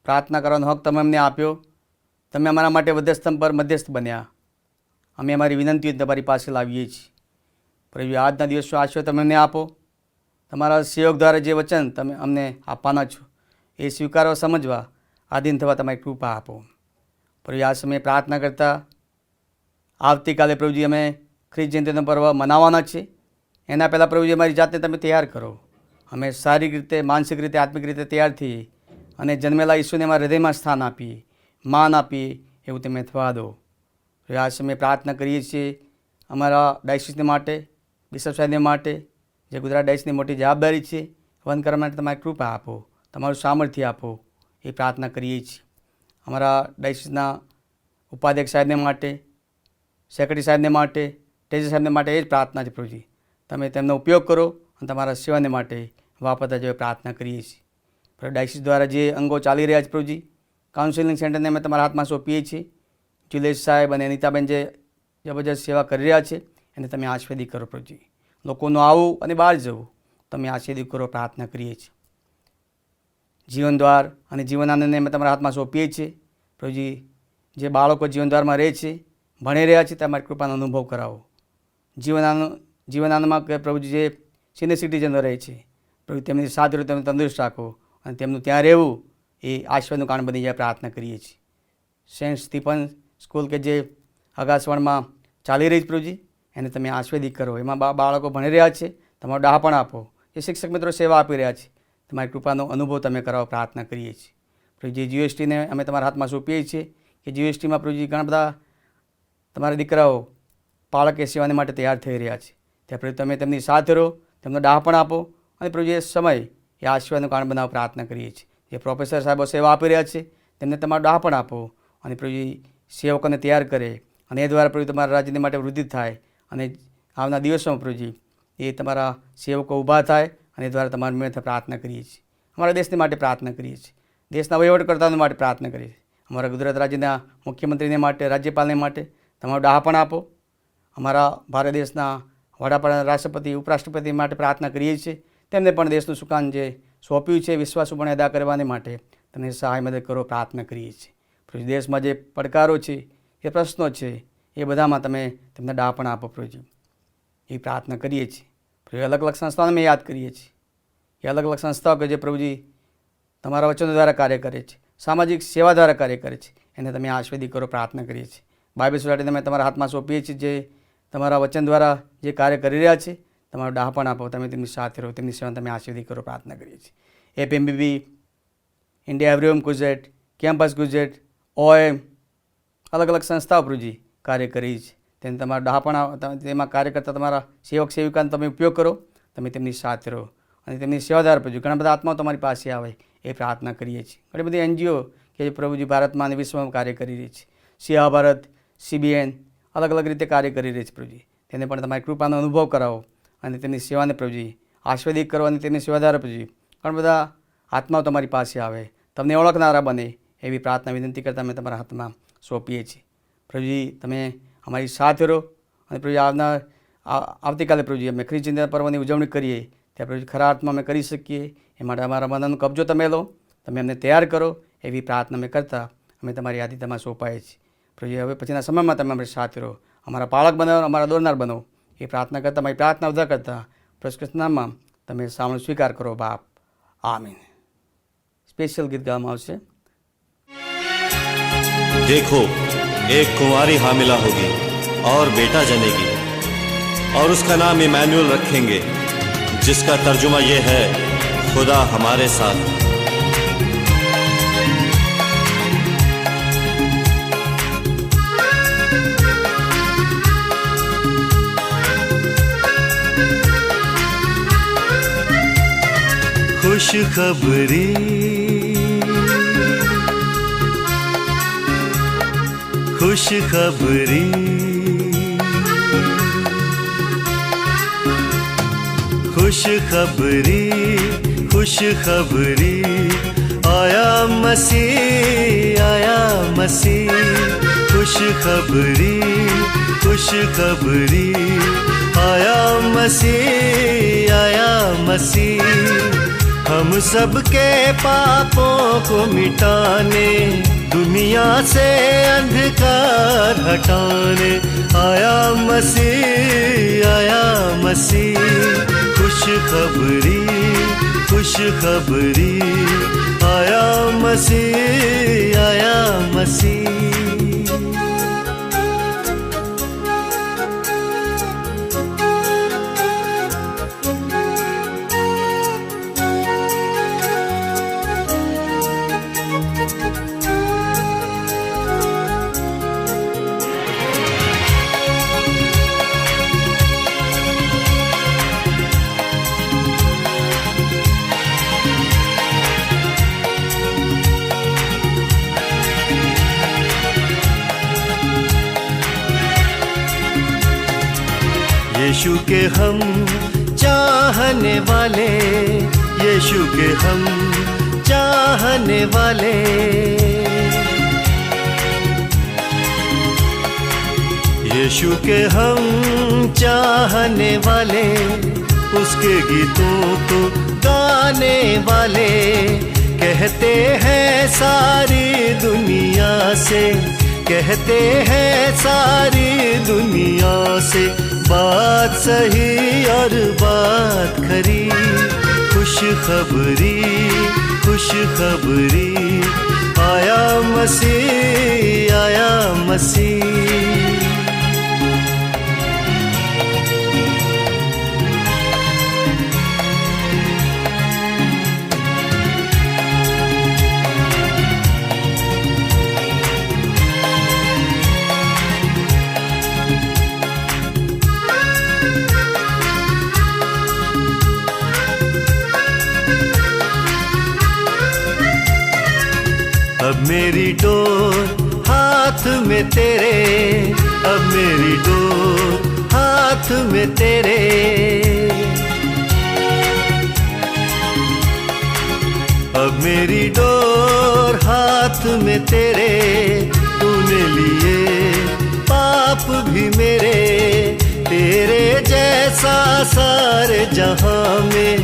પ્રાર્થના કરવાનો હક તમે અમને આપ્યો. તમે અમારા માટે મધ્યસ્થ પર મધ્યસ્થ બન્યા. અમે અમારી વિનંતીઓ તમારી પાસે લાવીએ છીએ. પ્રભુ, આજના દિવસનો આશીર્વાદ તમે અમને આપો. તમારા સેવક દ્વારા જે વચન તમે અમને આપવાના છો એ સ્વીકારવા, સમજવા, આધીન થવા તમારી કૃપા આપો. પ્રભુ, આ સમયે પ્રાર્થના કરતા આવતીકાલે પ્રભુજી અમે ખ્રિસ્ત જયંતિનો પર્વ મનાવવાના છે. એના પહેલાં પ્રભુજી અમારી જાતને તમે તૈયાર કરો. અમે શારીરિક રીતે, માનસિક રીતે, આત્મિક રીતે તૈયાર થઈએ અને જન્મેલા ઈશ્વરને અમારા હૃદયમાં સ્થાન આપીએ, માન આપીએ, એવું તમે થવા દો. આ સમયે પ્રાર્થના કરીએ છીએ અમારા ડાયસિસને માટે, બિશપ સાહેબને માટે, જે ગુજરાત ડાયસિસની મોટી જવાબદારી છે, વહન કરવા માટે તમારી કૃપા આપો, તમારું સામર્થ્ય આપો, એ પ્રાર્થના કરીએ છીએ. અમારા ડાયસિસના ઉપાધ્યક્ષ સાહેબને માટે, સેક્રેટરી સાહેબને માટે, ટ્રેઝર સાહેબને માટે એ જ પ્રાર્થના છે. પ્રભુજી, તમે તેમનો ઉપયોગ કરો અને તમારા સેવાને માટે વાપરતા જેવી પ્રાર્થના કરીએ છીએ. ડાયસિસ દ્વારા જે અંગો ચાલી રહ્યા છે પ્રભુજી, કાઉન્સિલિંગ સેન્ટરને અમે તમારા હાથમાં સોંપીએ છીએ. જુલેશ સાહેબ અને અનિતાબેન જે જબરજસ્ત સેવા કરી રહ્યા છે એને તમે આશીર્વાદિત કરો પ્રભુજી. લોકોનું આવું અને બહાર જવું તમે આશીર્વાદિત કરો, પ્રાર્થના કરીએ છીએ. જીવનદ્વાર અને જીવનાનંદને અમે તમારા હાથમાં સોંપીએ છીએ. પ્રભુજી, જે બાળકો જીવનદ્વારમાં રહે છે, ભણી રહ્યા છે, તમારી કૃપાનો અનુભવ કરાવો. જીવનાનંદમાં પ્રભુજી જે સિનિયર સિટીઝનો રહે છે, પ્રભુ તેમની સાથે તમે તંદુરસ્ત રાખો અને તેમનું ત્યાં રહેવું એ આશીર્વાદનું કારણ બની જાય, પ્રાર્થના કરીએ છીએ. સેન્ટ સ્ટીફન સ્કૂલ કે જે અગાસવણમાં ચાલી રહી છે પ્રભુજી, એને તમે આશીર્વાદિત કરો. એમાં બાળકો ભણી રહ્યા છે, તમારો ડહાપણ આપો. જે શિક્ષક મિત્રો સેવા આપી રહ્યા છે, તમારી કૃપાનો અનુભવ તમે કરાવો, પ્રાર્થના કરીએ છીએ. પ્રભુજી, જીએસટીને અમે તમારા હાથમાં સોંપીએ છીએ કે જીએસટીમાં પ્રભુજી ઘણા બધા તમારા દીકરાઓ બાળકે સેવાને માટે તૈયાર થઈ રહ્યા છે. ત્યાં પ્રભુ તમે તેમની સાથે રહો, તેમનો ડહાપણ આપો અને પ્રભુજી એ સમય એ આશીર્વાદનું કારણ બનાવવા પ્રાર્થના કરીએ છીએ. જે પ્રોફેસર સાહેબો સેવા આપી રહ્યા છે તેમને તમારો ડહાપણ આપો અને પ્રભુજી સેવકોને તૈયાર કરે અને એ દ્વારા પ્રભુ તમારા રાજ્યની માટે વૃદ્ધિ થાય અને આવનાર દિવસોમાં પ્રભુજી એ તમારા સેવકો ઊભા થાય અને એ દ્વારા તમારા મેળે પ્રાર્થના કરીએ છીએ. અમારા દેશને માટે પ્રાર્થના કરીએ છીએ. દેશના વહીવટકર્તાઓ માટે પ્રાર્થના કરીએ છીએ. અમારા ગુજરાત રાજ્યના મુખ્યમંત્રીને માટે, રાજ્યપાલને માટે તમારો ડહાપણ આપો. અમારા ભારત દેશના વડાપ્રધાન, રાષ્ટ્રપતિ, ઉપરાષ્ટ્રપતિ માટે પ્રાર્થના કરીએ છીએ. તેમને પણ દેશનું સુકાન જે સોંપ્યું છે વિશ્વાસુપણે અદા કરવાને માટે તમે સહાય મદદ કરો, પ્રાર્થના કરીએ છીએ. પ્રભુ, દેશમાં જે પડકારો છે, એ પ્રશ્નો છે, એ બધામાં તમે તેમને ડહાપણ આપો પ્રભુજી, એ પ્રાર્થના કરીએ છીએ. પ્રભુ, અલગ અલગ સંસ્થાઓને અમે યાદ કરીએ છીએ. એ અલગ અલગ સંસ્થાઓ કે જે પ્રભુજી તમારા વચનો દ્વારા કાર્ય કરે છે, સામાજિક સેવા દ્વારા કાર્ય કરે છે, એને તમે આશીર્વાદિત કરો, પ્રાર્થના કરીએ છીએ. બાઇબલ સોસાયટીને અમે તમારા હાથમાં સોંપીએ છીએ, જે તમારા વચન દ્વારા જે કાર્ય કરી રહ્યા છે. તમારું ડહાપણ આપો, તમે તેમની સાથે રહો, તેમની સેવા તમે આશીર્વાદ કરો, પ્રાર્થના કરીએ છીએ. એપીએમબીબી, ઇન્ડિયા એવરીહોમ ગુજરેટ, કેમ્પસ ગુજરેટ, ઓએમ, અલગ અલગ સંસ્થાઓ પ્રભુજી કાર્ય કરી છે. તેને તમારા ડહાપણ તેમાં કાર્ય કરતા તમારા સેવક સેવિકાનો તમે ઉપયોગ કરો, તમે તેમની સાથે રહો અને તેમની સેવાદાર પ્રભુ ઘણા બધા આત્માઓ તમારી પાસે આવે એ પ્રાર્થના કરીએ છીએ. ઘણી બધી એનજીઓ કે જે પ્રભુજી ભારતમાં અને વિશ્વમાં કાર્ય કરી રહી છે, સિયા ભારત, CBN અલગ અલગ રીતે કાર્ય કરી રહી છે પ્રભુજી. તેને પણ તમારી કૃપાનો અનુભવ કરાવો અને તેમની સેવાને પ્રભુજી આશીર્વાદિત કરો અને તેમની સેવાદાર પ્રભુજી ઘણા બધા આત્માઓ તમારી પાસે આવે, તમને ઓળખનારા બને એવી પ્રાર્થના વિનંતી કરતા અમે તમારા હાથમાં સોંપીએ છીએ. પ્રભુજી તમે અમારી સાથે રહો અને પ્રભુજી આવતીકાલે પ્રભુજી અમે ખ્રિસ્ત ચિંતન પર્વની ઉજવણી કરીએ ત્યાં પ્રભુજી ખરા અર્થમાં અમે કરી શકીએ એ માટે અમારા મનનો કબજો તમે લો, તમે અમને તૈયાર કરો એવી પ્રાર્થના અમે કરતા અમે તમારી યાદીમાં સોંપાઈએ છીએ. પ્રભુજી હવે પછીના સમયમાં તમે અમારી સાથે રહો, અમારા પાળક બનાવો, અમારા દોરનાર બનો એ પ્રાર્થના કરતા અમારી પ્રાર્થના ઉધા કરતા પ્રશ્નામાં તમે સામનો સ્વીકાર કરો બાપ, આમીન. સ્પેશિયલ ગીત ગાવામાં આવશે. देखो एक कुंवारी हामिला होगी और बेटा जनेगी और उसका नाम इमैनुअल रखेंगे, जिसका तर्जुमा ये है खुदा हमारे साथ. खुशखबरी खुशखबरी खुशखबरी खुशखबरी आया मसीह खुशखबरी खुशखबरी आया मसीह हम सबके पापों को मिटाने, दुनिया से अंधकार हटाने आया मसीह खुशखबरी खुशखबरी आया मसीह. यीशु के हम चाहने वाले, यीशु के हम चाहने वाले, यीशु के हम चाहने वाले, उसके गीतों को गाने वाले, कहते हैं सारी दुनिया से, कहते हैं सारी दुनिया से बात सही और बात खरी. खुशखबरी खुशखबरी आया मसीह. अब मेरी डोर हाथ में तेरे, अब मेरी डोर हाथ में तेरे, अब मेरी डोर हाथ में तेरे, तूने लिए पाप भी मेरे, तेरे जैसा सारे जहां में,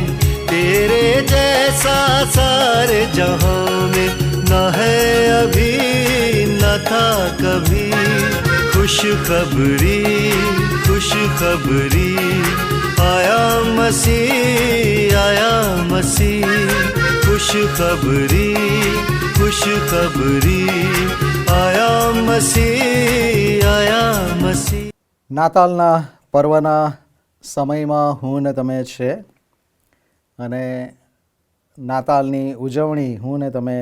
तेरे जैसा सारे जहां में न है अभी न था कभी. खुशखबरी खुशखबरी आया मसीह खुशखबरी खुशखबरी आया मसीह, आया मसीह। નાતાલના પર્વના સમયમાં હું ને તમે છે અને નાતાલની ઉજવણી હું ને તમે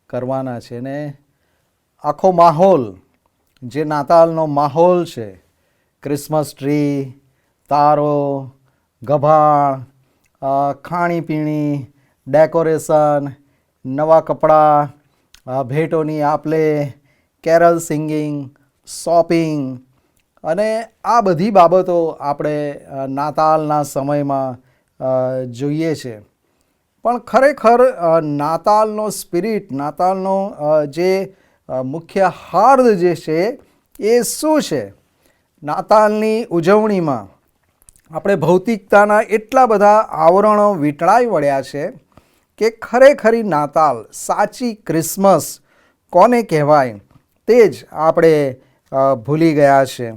કરવાના છે ને આખો માહોલ જે નાતાલનો માહોલ છે, ક્રિસમસ ટ્રી, તારો, ગભાણ, ખાણીપીણી, ડેકોરેશન, નવા કપડાં, ભેટોની આપલે, કેરલ સિંગિંગ, શોપિંગ અને આ બધી બાબતો આપણે નાતાલના સમયમાં જોઈએ છે. પણ ખરેખર નાતાલનો સ્પિરિટ, નાતાલનો જે મુખ્ય હાર્દ જે છે એ શું છે? નાતાલની ઉજવણીમાં આપણે ભૌતિકતાના એટલા બધા આવરણો વીંટળાઈ વળ્યા છે કે ખરેખરી નાતાલ, સાચી ક્રિસમસ કોને કહેવાય તે જ આપણે ભૂલી ગયા છે.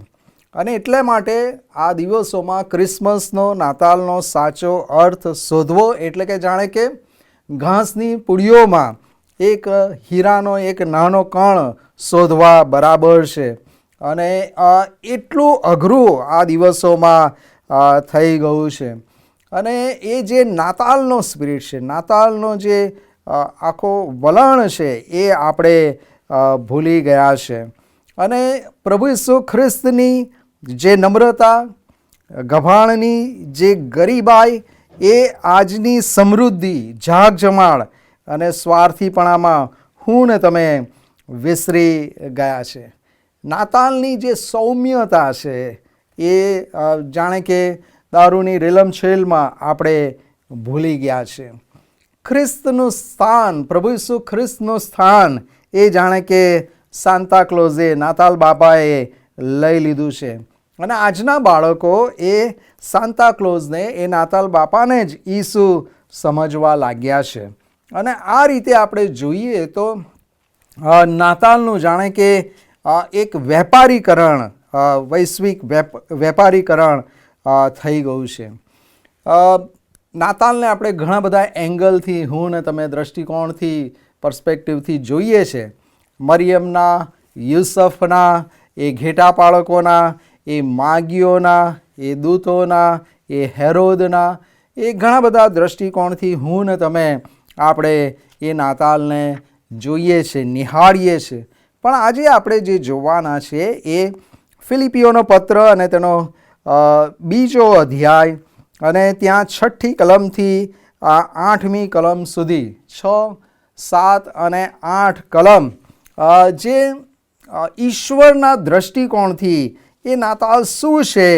અને એટલા માટે આ દિવસોમાં ક્રિસમસનો, નાતાલનો સાચો અર્થ શોધવો એટલે કે જાણે કે ઘાસની પૂડીઓમાં એક હીરાનો એક નાનો કણ શોધવા બરાબર છે. અને એટલું અઘરું આ દિવસોમાં થઈ ગયું છે. અને એ જે નાતાલનો સ્પિરિટ છે, નાતાલનો જે આખો વલણ છે એ આપણે ભૂલી ગયા છે. અને પ્રભુ ઈસુ ખ્રિસ્તની જે નમ્રતા, ગભાણની જે ગરીબાઈ એ આજની સમૃદ્ધિ, ઝાકઝમાળ અને સ્વાર્થીપણામાં હું ને તમે વિસરી ગયા છે. નાતાલની જે સૌમ્યતા છે એ જાણે કે દારૂની રેલમછેલમાં આપણે ભૂલી ગયા છે. ખ્રિસ્તનું સ્થાન, પ્રભુ ઈસુ ખ્રિસ્તનું સ્થાન એ જાણે કે સાન્તા ક્લોઝે, નાતાલ બાપાએ લઈ લીધું છે. અને આજના બાળકો એ સાન્તા ક્લોઝને, એ નાતાલ બાપાને જ ઈસુ સમજવા લાગ્યા છે. અને આ રીતે આપણે જોઈએ તો નાતાલનું જાણે કે એક વેપારીકરણ, વૈશ્વિક વેપારીકરણ થઈ ગયું છે. નાતાલને આપણે ઘણા બધા એંગલથી, હું ને તમે દ્રષ્ટિકોણથી, પર્સ્પેક્ટિવથી જોઈએ છે. મરિયમના, યુસફના, એ ઘેટા પાળકોના, એ માગીઓના, એ દૂતોના, એ હેરોદના, એ ઘણા બધા દ્રષ્ટિકોણથી હું ને તમે આપણે એ નાતાલને જોઈએ છે, નિહાળીએ છીએ. પણ આજે આપણે જે જોવાના છે એ ફિલિપીઓનો પત્ર અને તેનો 2 અધ્યાય અને ત્યાં 6ઠી કલમથી 8મી કલમ સુધી, 6, 7 અને 8 કલમ જે ઈશ્વરના દ્રષ્ટિકોણથી એ નાતાલ શું છે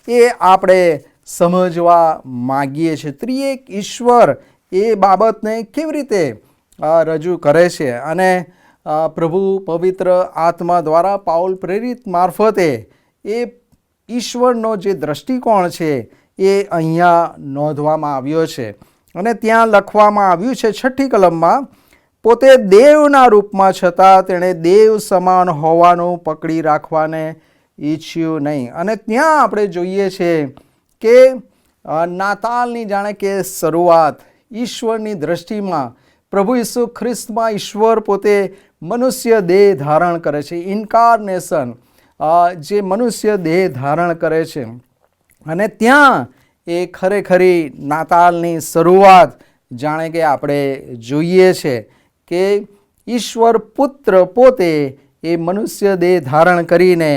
એ આપણે સમજવા માગીએ છીએ. ત્રિએક ઈશ્વર એ બાબતને કેવી રીતે રજૂ કરે છે. અને પ્રભુ પવિત્ર આત્મા દ્વારા પાઉલ પ્રેરિત મારફતે એ ઈશ્વરનો જે દ્રષ્ટિકોણ છે એ અહીંયા નોંધવામાં આવ્યો છે. અને ત્યાં લખવામાં આવ્યું છે 6ઠી કલમમાં, પોતે દેવના રૂપમાં છતાં તેણે દેવ સમાન હોવાનું પકડી રાખવાને ઈચ્છ્યું નહીં. અને ત્યાં આપણે જોઈએ છે કે નાતાલની જાણે કે શરૂઆત ઈશ્વરની દ્રષ્ટિમાં, પ્રભુ ઈસુ ખ્રિસ્તમાં ઈશ્વર પોતે મનુષ્ય દેહ ધારણ કરે છે. ઇન્કાર્નેશન, જે મનુષ્ય દેહ ધારણ કરે છે. અને ત્યાં એ ખરેખરી નાતાલની શરૂઆત જાણે કે આપણે જોઈએ છે કે ઈશ્વર પુત્ર પોતે એ મનુષ્ય દેહ ધારણ કરીને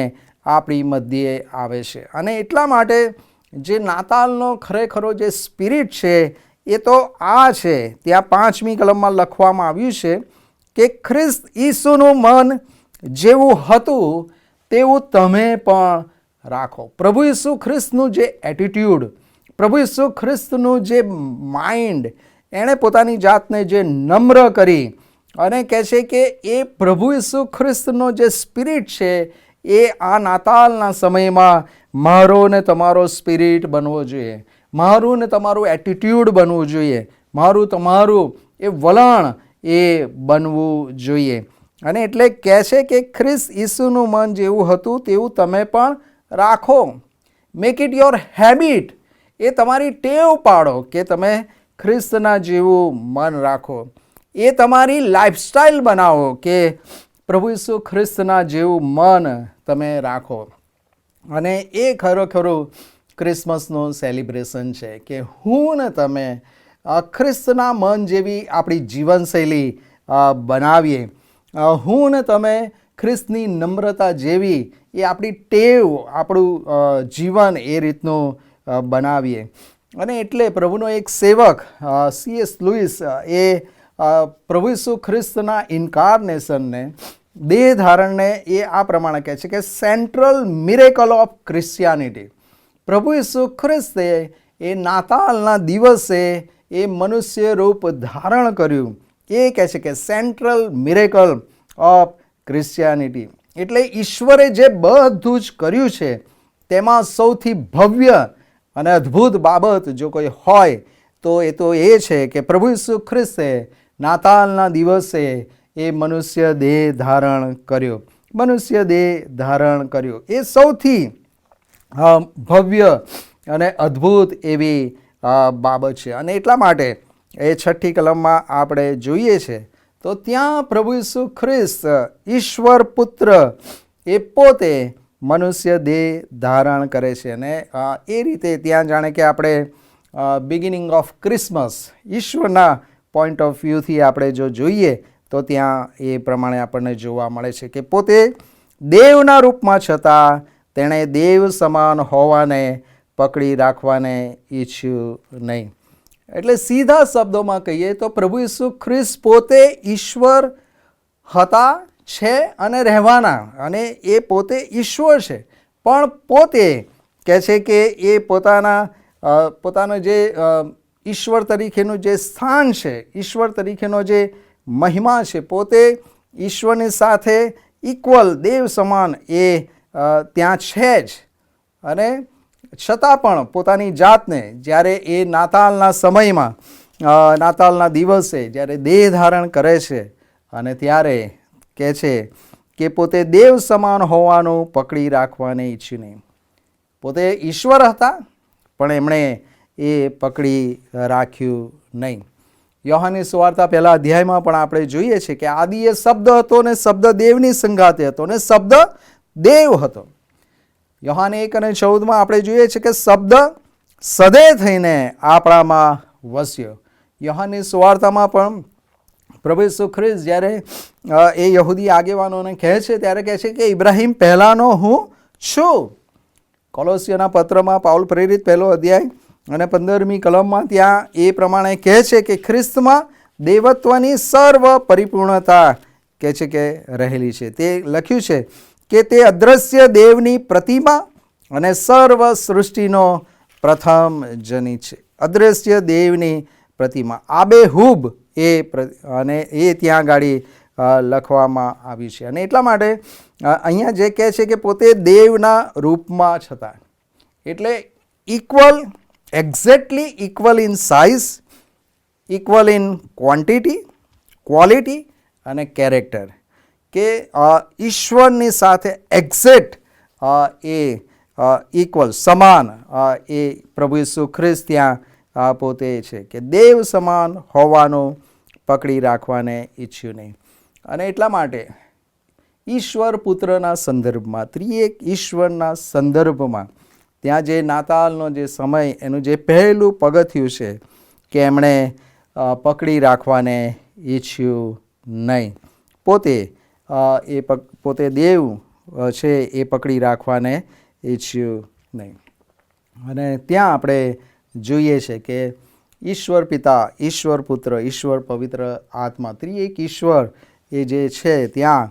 આપણી મધ્યે આવે છે. અને એટલા માટે જે નાતાલનો ખરેખરો જે સ્પિરિટ છે એ તો આ છે. ત્યાં 5મી કલમમાં લખવામાં આવ્યું છે કે ખ્રિસ્ત ઈસુનું મન જેવું હતું તેવું તમે પણ રાખો. પ્રભુ ઈસુ ખ્રિસ્તનું જે એટીટ્યૂડ, પ્રભુ ઈસુ ખ્રિસ્તનું જે માઇન્ડ, એણે પોતાની જાતને જે નમ્ર કરી અને કહે છે કે એ પ્રભુ ઈસુ ખ્રિસ્તનો જે સ્પિરિટ છે એ આ નાતાલના સમયમાં મારો ને તમારો સ્પિરિટ બનવો જોઈએ, મારું ને તમારું એટીટ્યૂડ બનવું જોઈએ, મારું તમારું એ વલણ એ બનવું જોઈએ. અને એટલે કહે છે કે ખ્રિસ્ત ઈસુનું મન જેવું હતું તેવું તમે પણ રાખો. મેક ઇટ યોર હેબિટ, એ તમારી ટેવ પાડો કે તમે ખ્રિસ્તના જેવું મન રાખો. એ તમારી લાઈફસ્ટાઈલ બનાવો કે પ્રભુ ઈસુ ખ્રિસ્તના જેવું મન તમે રાખો. અને એ ખરેખરું ક્રિસમસનું સેલિબ્રેશન છે કે હું ને તમે ખ્રિસ્તના મન જેવી આપણી જીવનશૈલી બનાવીએ. હું ને તમે ખ્રિસ્તની નમ્રતા જેવી એ આપણી ટેવ, આપણું જીવન એ રીતનું બનાવીએ. અને એટલે પ્રભુનો એક સેવક C.S. લુઈસ એ પ્રભુ ઈસુ ખ્રિસ્તના ઇન્કાર્નેશનને, દેહ ધારણને એ આ પ્રમાણે કહે છે કે સેન્ટ્રલ મિરેકલ ઓફ ક્રિશ્ચિયાનિટી. પ્રભુ ઈસુ ખ્રિસ્તે એ નાતાલના દિવસે એ મનુષ્ય રૂપ ધારણ કર્યું. એ કહે છે કે સેન્ટ્રલ મિરેકલ ઓફ ક્રિશ્ચિયાનિટી. એટલે ઈશ્વરે જે બધું જ કર્યું છે તેમાં સૌથી ભવ્ય અને અદ્ભુત બાબત જો કોઈ હોય તો એ છે કે પ્રભુ ઈસુ ખ્રિસ્તે નાતાલના દિવસે એ મનુષ્ય દેહ ધારણ કર્યો. મનુષ્ય દેહ ધારણ કર્યો એ સૌથી ભવ્ય અને અદ્ભુત એવી બાબત છે. અને એટલા માટે એ 6ઠ્ઠી કલમમાં આપણે જોઈએ છે તો ત્યાં પ્રભુ ઈસુ ખ્રિસ્ત ઈશ્વર પુત્ર એ પોતે મનુષ્ય દેહ ધારણ કરે છે. અને એ રીતે ત્યાં જાણે કે આપણે બિગિનિંગ ઓફ ક્રિસમસ ઈશ્વરના પોઈન્ટ ઓફ વ્યૂથી આપણે જો જોઈએ તો ત્યાં એ પ્રમાણે આપણને જોવા મળે છે કે પોતે દેવના રૂપમાં છતાં તેણે દેવ સમાન હોવાને પકડી રાખવાને ઈચ્છ્યું નહીં. એટલે સીધા શબ્દોમાં કહીએ તો પ્રભુ ઈસુ ખ્રિસ્ત પોતે ઈશ્વર હતા, છે અને રહેવાના, અને એ પોતે ઈશ્વર છે. પણ પોતે કહે છે કે એ પોતાનો જે ઈશ્વર તરીકેનું જે સ્થાન છે, ઈશ્વર તરીકેનો જે મહિમા છે, પોતે ઈશ્વરની સાથે ઇક્વલ, દેવ સમાન એ ત્યાં છે જ. અને છતાં પણ પોતાની જાતને જ્યારે એ નાતાલના સમયમાં, નાતાલના દિવસે જ્યારે દેહ ધારણ કરે છે અને ત્યારે કહે છે કે પોતે દેવ સમાન હોવાનું પકડી રાખવાને ઈચ્છ્યું નહીં. પોતે ઈશ્વર હતા પણ એમણે એ પકડી રાખ્યું નહીં. યોહાનની સુવાર્તા પહેલા અધ્યાયમાં પણ આપણે જોઈએ છીએ કે આદિએ શબ્દ હતો ને શબ્દ દેવની સંગાતે હતો ને શબ્દ દેવ હતો. યોહાન 1:14 આપણે જોઈએ છીએ કે શબ્દ સદે થઈને આપણામાં વસ્યો. યોહાનની સુવાર્તામાં પણ પ્રભુ ઈસુ ખ્રિસ્ત જ્યારે એ યહૂદી આગેવાનોને કહે છે ત્યારે કહે છે કે ઇબ્રાહિમ પહેલાંનો હું છું. કોલોસિયોના પત્રમાં પાઉલ પ્રેરિત 1 અધ્યાય અને 15મી કલમમાં ત્યાં એ પ્રમાણે કહે છે કે ખ્રિસ્તમાં દેવત્વની સર્વ પરિપૂર્ણતા કહે છે કે રહેલી છે. તે લખ્યું છે કે તે અદ્રશ્ય દેવની પ્રતિમા અને સર્વ સૃષ્ટિનો પ્રથમ જની છે. અદ્રશ્ય દેવની પ્રતિમા, આબેહૂબ અને એ ત્યાં ગાડી લખવામાં આવી છે. અને એટલા માટે અહીંયા જે કહે છે કે પોતે દેવના રૂપમાં છતાં, એટલે equal, exactly equal in size, equal in quantity, quality અને કેરેક્ટર, કે ઈશ્વરની સાથે એક્ઝેક્ટ એ ઇક્વલ, સમાન એ પ્રભુ ઈસુ ખ્રિસ્ત ત્યાં પોતે છે કે દેવ સમાન હોવાનું પકડી રાખવાને ઈચ્છ્યું નહીં. અને એટલા માટે ઈશ્વર પુત્રના સંદર્ભમાં, ત્રિએક ઈશ્વરના સંદર્ભમાં ત્યાં જે નાતાલનો જે સમય, એનું જે પહેલું પગથિયું છે કે એમણે પકડી રાખવાને ઈચ્છ્યું નહીં. પોતે દેવ છે એ પકડી રાખવાને ઈચ્છ્યું નહીં. અને ત્યાં આપણે જોઈએ છે કે ઈશ્વર પિતા, ઈશ્વર પુત્ર, ઈશ્વર પવિત્ર આત્મા, ત્રિએક ઈશ્વર એ જે છે ત્યાં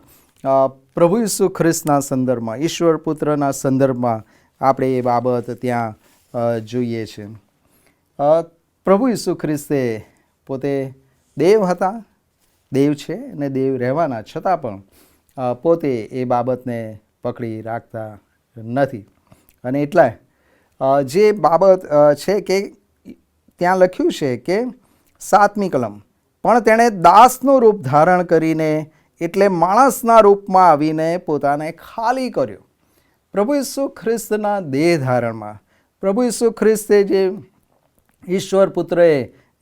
પ્રભુ ઈસુ ખ્રિસ્તના સંદર્ભમાં, ઈશ્વર પુત્રના સંદર્ભમાં આપણે એ બાબત ત્યાં જોઈએ છે. પ્રભુ ઈસુ ખ્રિસ્તે પોતે દેવ હતા, દેવ છે અને દેવ રહેવાના, છતાં પણ પોતે એ બાબતને પકડી રાખતા નથી. અને એટલે જે બાબત છે કે ત્યાં લખ્યું છે કે 7મી કલમ, પણ તેણે દાસનું રૂપ ધારણ કરીને એટલે માણસના રૂપમાં આવીને પોતાને ખાલી કર્યો. પ્રભુ ઈસુ ખ્રિસ્તના દેહ ધારણમાં, પ્રભુ ઈસુ ખ્રિસ્તે જે ઈશ્વર પુત્રએ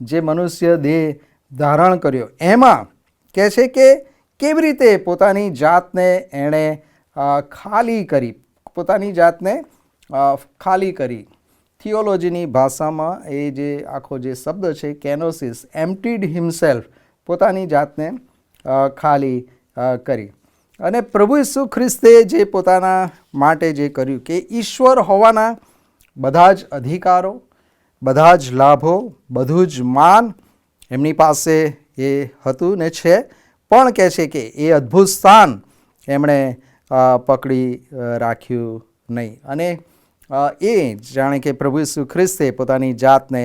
જે મનુષ્ય દેહ ધારણ કર્યો, એમાં કહે છે કે કેવી રીતે પોતાની જાતને એણે ખાલી કરી, પોતાની જાતને ખાલી કરી. થિયોલોજીની ભાષામાં એ જે આખો જે શબ્દ છે કેનોસિસ, એમ્પ્ટીડ હિમસેલ્ફ, પોતાની જાતને ખાલી કરી. અને પ્રભુ ઈસુ ખ્રિસ્તે જે પોતાના માટે જે કર્યું કે ઈશ્વર હોવાના બધા જ અધિકારો, બધા જ લાભો, બધું જ માન એમની પાસે એ હતું ને છે, પણ કહે છે કે એ અદ્ભુત સ્થાન એમણે પકડી રાખ્યું નહીં. અને એ જાણે કે પ્રભુ ઈસુ ખ્રિસ્તે પોતાની જાતને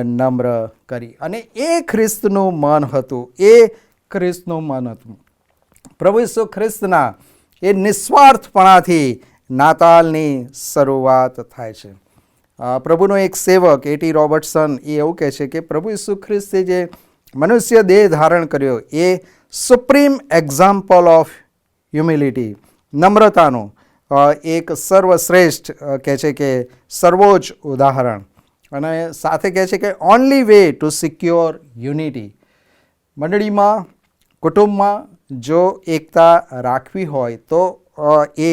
નમ્ર કરી. અને એ ખ્રિસ્તનું મન હતું, એ ખ્રિસ્તનું મન હતું. પ્રભુ ઈસુ ખ્રિસ્તના એ નિસ્વાર્થપણાથી નાતાલની શરૂઆત થાય છે. પ્રભુનો એક સેવક A.T. રોબર્ટસન એ એવું કહે છે કે પ્રભુ ઈસુ ખ્રિસ્તે જે મનુષ્ય દેહ ધારણ કર્યો એ સુપ્રીમ એક્ઝામ્પલ ઓફ હ્યુમિલિટી, નમ્રતાનું એક સર્વશ્રેષ્ઠ કહે છે કે સર્વોચ્ચ ઉદાહરણ. અને સાથે કહે છે કે only way to secure unity. મંડળીમાં, કુટુંબમાં જો એકતા રાખવી હોય તો એ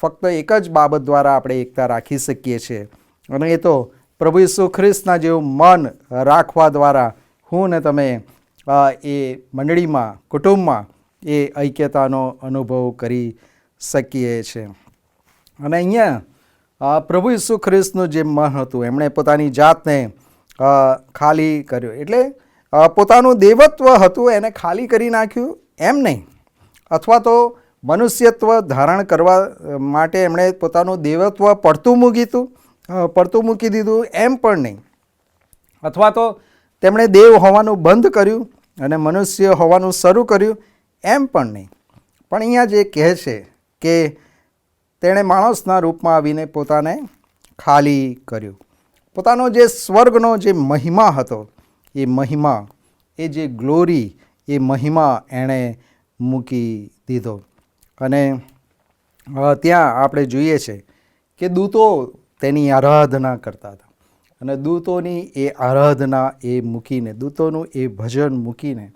ફક્ત એક જ બાબત દ્વારા આપણે એકતા રાખી શકીએ છીએ, અને એ તો પ્રભુ ઈસુ ખ્રિસ્તના જેવું મન રાખવા દ્વારા હું ને તમે એ મંડળીમાં, કુટુંબમાં એ ઐક્યતાનો અનુભવ કરી શકીએ છીએ. અને અહીંયા પ્રભુ ઈસુ ખ્રિસ્તનું જે મન હતું એમણે પોતાની જાતને ખાલી કર્યું. એટલે પોતાનું દેવત્વ હતું એને ખાલી કરી નાખ્યું એમ નહીં, અથવા તો મનુષ્યત્વ ધારણ કરવા માટે એમણે પોતાનું દેવત્વ પડતું મૂકી દીધું એમ પણ નહીં, અથવા તો તેમણે દેવ હોવાનું બંધ કર્યું અને મનુષ્ય હોવાનું શરૂ કર્યું એમ પણ નહીં. પણ અહીંયા જે કહે છે કે તેણે માણસના રૂપમાં આવીને પોતાને ખાલી કર્યું. પોતાનો જે સ્વર્ગનો જે મહિમા હતો એ મહિમા, એ જે ગ્લોરી, એ મહિમા એણે મૂકી દીધો. અને ત્યાં આપણે જોઈએ છે કે દૂતો તેની આરાધના કરતા હતા, અને દૂતોની એ આરાધના એ મૂકીને, દૂતોનું એ ભજન મૂકીને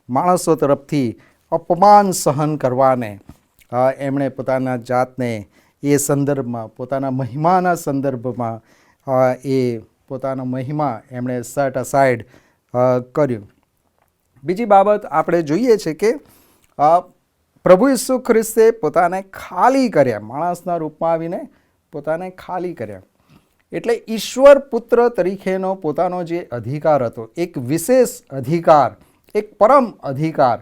માણસો તરફથી અપમાન સહન કરવાને એમણે પોતાના જાતને એ સંદર્ભમાં, પોતાના મહિમાના સંદર્ભમાં એ પોતાનો મહિમા એમણે સેટ અસાઇડ કર્યું. બીજી બાબત આપણે જોઈએ છે કે પ્રભુ ઈસુ ખ્રિસ્તે પોતાને ખાલી કર્યા, માણસના રૂપમાં આવીને પોતાને ખાલી કર્યા. એટલે ઈશ્વર પુત્ર તરીકેનો પોતાનો જે અધિકાર હતો, એક વિશેષ અધિકાર, એક પરમ અધિકાર,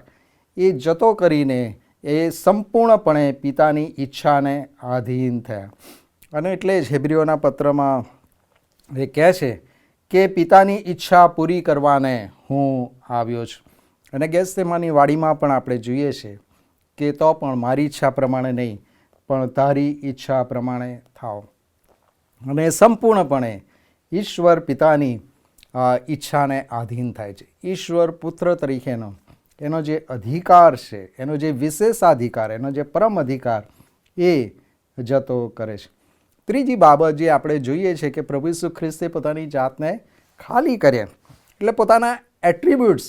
એ જતો કરીને એ સંપૂર્ણપણે પિતાની ઈચ્છાને આધીન થયા. અને એટલે જ હેબ્રીઓના પત્રમાં એ કહે છે કે પિતાની ઈચ્છા પૂરી કરવાને હું આવ્યો છું. અને ગેસેમાની વાડીમાં પણ આપણે જોઈએ છીએ કે તો પણ મારી ઈચ્છા પ્રમાણે નહીં પણ તારી ઈચ્છા પ્રમાણે થાવ. અને સંપૂર્ણપણે ઈશ્વર પિતાની ઈચ્છાને આધીન થાય છે. ઈશ્વર પુત્ર તરીકેનો એનો જે અધિકાર છે, એનો જે વિશેષાધિકાર, એનો જે પરમ અધિકાર એ જતો કરે છે. ત્રીજી બાબત જે આપણે જોઈએ છે કે પ્રભુ ઈસુ ખ્રિસ્તે પોતાની જાતને ખાલી કર્યા, એટલે પોતાના એટ્રીબ્યુટ્સ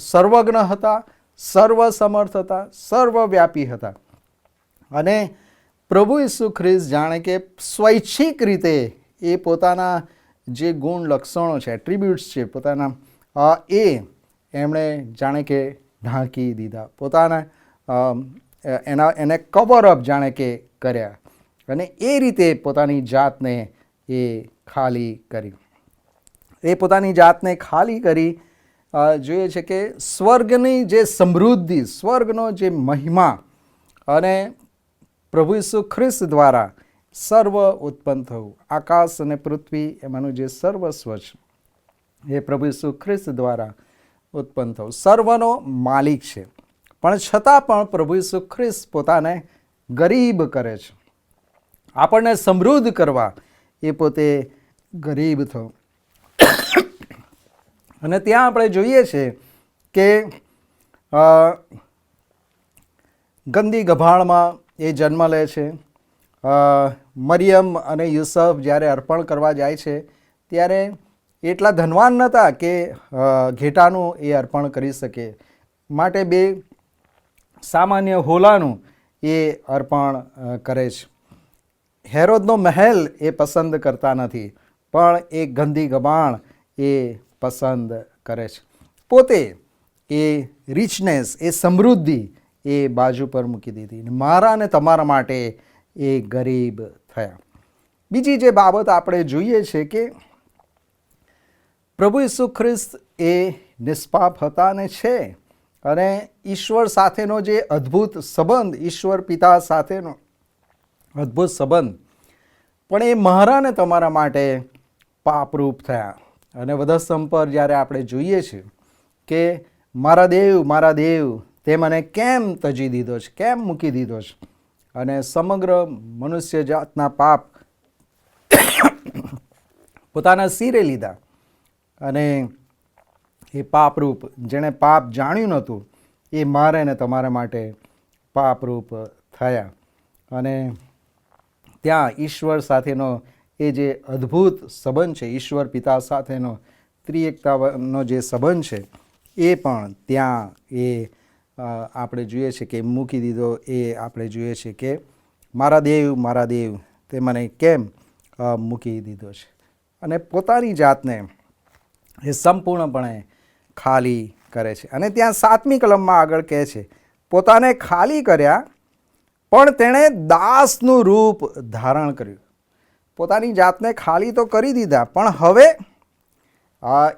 સર્વજ્ઞ હતા, સર્વસમર્થ હતા, સર્વવ્યાપી હતા. અને પ્રભુ ઈસુ ખ્રિસ્ત જાણે કે સ્વૈચ્છિક રીતે એ પોતાના જે ગુણ લક્ષણો છે, એટ્રીબ્યુટ્સ છે પોતાના, એ એમણે જાણે કે ઢાંકી દીધા, પોતાના એને કવર અપ જાણે કે કર્યા, અને એ રીતે પોતાની જાતને એ ખાલી કરી. એ પોતાની જાતને ખાલી કરી જોઈએ છે કે સ્વર્ગની જે સમૃદ્ધિ, સ્વર્ગનો જે મહિમા અને પ્રભુ ઈસુ ખ્રિસ્ત દ્વારા સર્વ ઉત્પન્ન થયું, આકાશ અને પૃથ્વી એમાંનું જે સર્વસ્વ છે એ પ્રભુ ઈસુ ખ્રિસ્ત દ્વારા ઉત્પન્ન થયું. સર્વનો માલિક છે, પણ છતાં પણ પ્રભુ ઈસુ ખ્રિસ્ત પોતાને ગરીબ કરે છે, આપણને સમૃદ્ધ કરવા એ પોતે ગરીબ થયો. અને ત્યાં આપણે જોઈએ છે કે ગંદી ગભાણમાં એ જન્મ લે છે. મરિયમ અને યુસફ જ્યારે અર્પણ કરવા જાય છે ત્યારે એટલા ધનવાન નહોતા કે ઘેટાનું એ અર્પણ કરી શકે. માટે બે સામાન્ય હોલાનું એ અર્પણ કરે છે. હેરોદનો મહેલ એ પસંદ કરતા નથી, પણ એ ગંદી ગબાણ એ પસંદ કરે છે. પોતે એ રિચનેસ, એ સમૃદ્ધિ એ બાજુ પર મૂકી દીધી, મારા અને તમારા માટે એ ગરીબ થયા. બીજી જે બાબત આપણે જોઈએ છે કે પ્રભુ ઈસુ ખ્રિસ્ત એ નિષ્પાપ હતા અને છે, અને ઈશ્વર સાથેનો જે અદ્ભુત સંબંધ, ઈશ્વર પિતા સાથેનો અદ્ભુત સંબંધ, પણ એ મારા અને તમારા માટે પાપરૂપ થયા. અને વધસ્તંભ પર જ્યારે આપણે જોઈએ છીએ કે મારા દેવ તે મને કેમ તજી દીધો છે, કેમ મૂકી દીધો છે, અને સમગ્ર મનુષ્ય જાતના પાપ પોતાના સિરે લીધા, અને એ પાપરૂપ, જેણે પાપ જાણ્યું નહોતું એ મારે ને તમારા માટે પાપરૂપ થયા. અને ત્યાં ઈશ્વર સાથેનો એ જે અદ્ભુત સંબંધ છે, ઈશ્વર પિતા સાથેનો ત્રિએકતાનો જે સંબંધ છે, એ પણ ત્યાં એ આપણે જોઈએ છે કે મૂકી દીધો. એ આપણે જોઈએ છે કે મારા દેવ તે મને કેમ મૂકી દીધો છે. અને પોતાની જાતને એ સંપૂર્ણપણે ખાલી કરે છે. અને ત્યાં 7મી કલમમાં આગળ કહે છે, પોતાને ખાલી કર્યા પણ તેણે દાસનું રૂપ ધારણ કર્યું. પોતાની જાતને ખાલી તો કરી દીધા, પણ હવે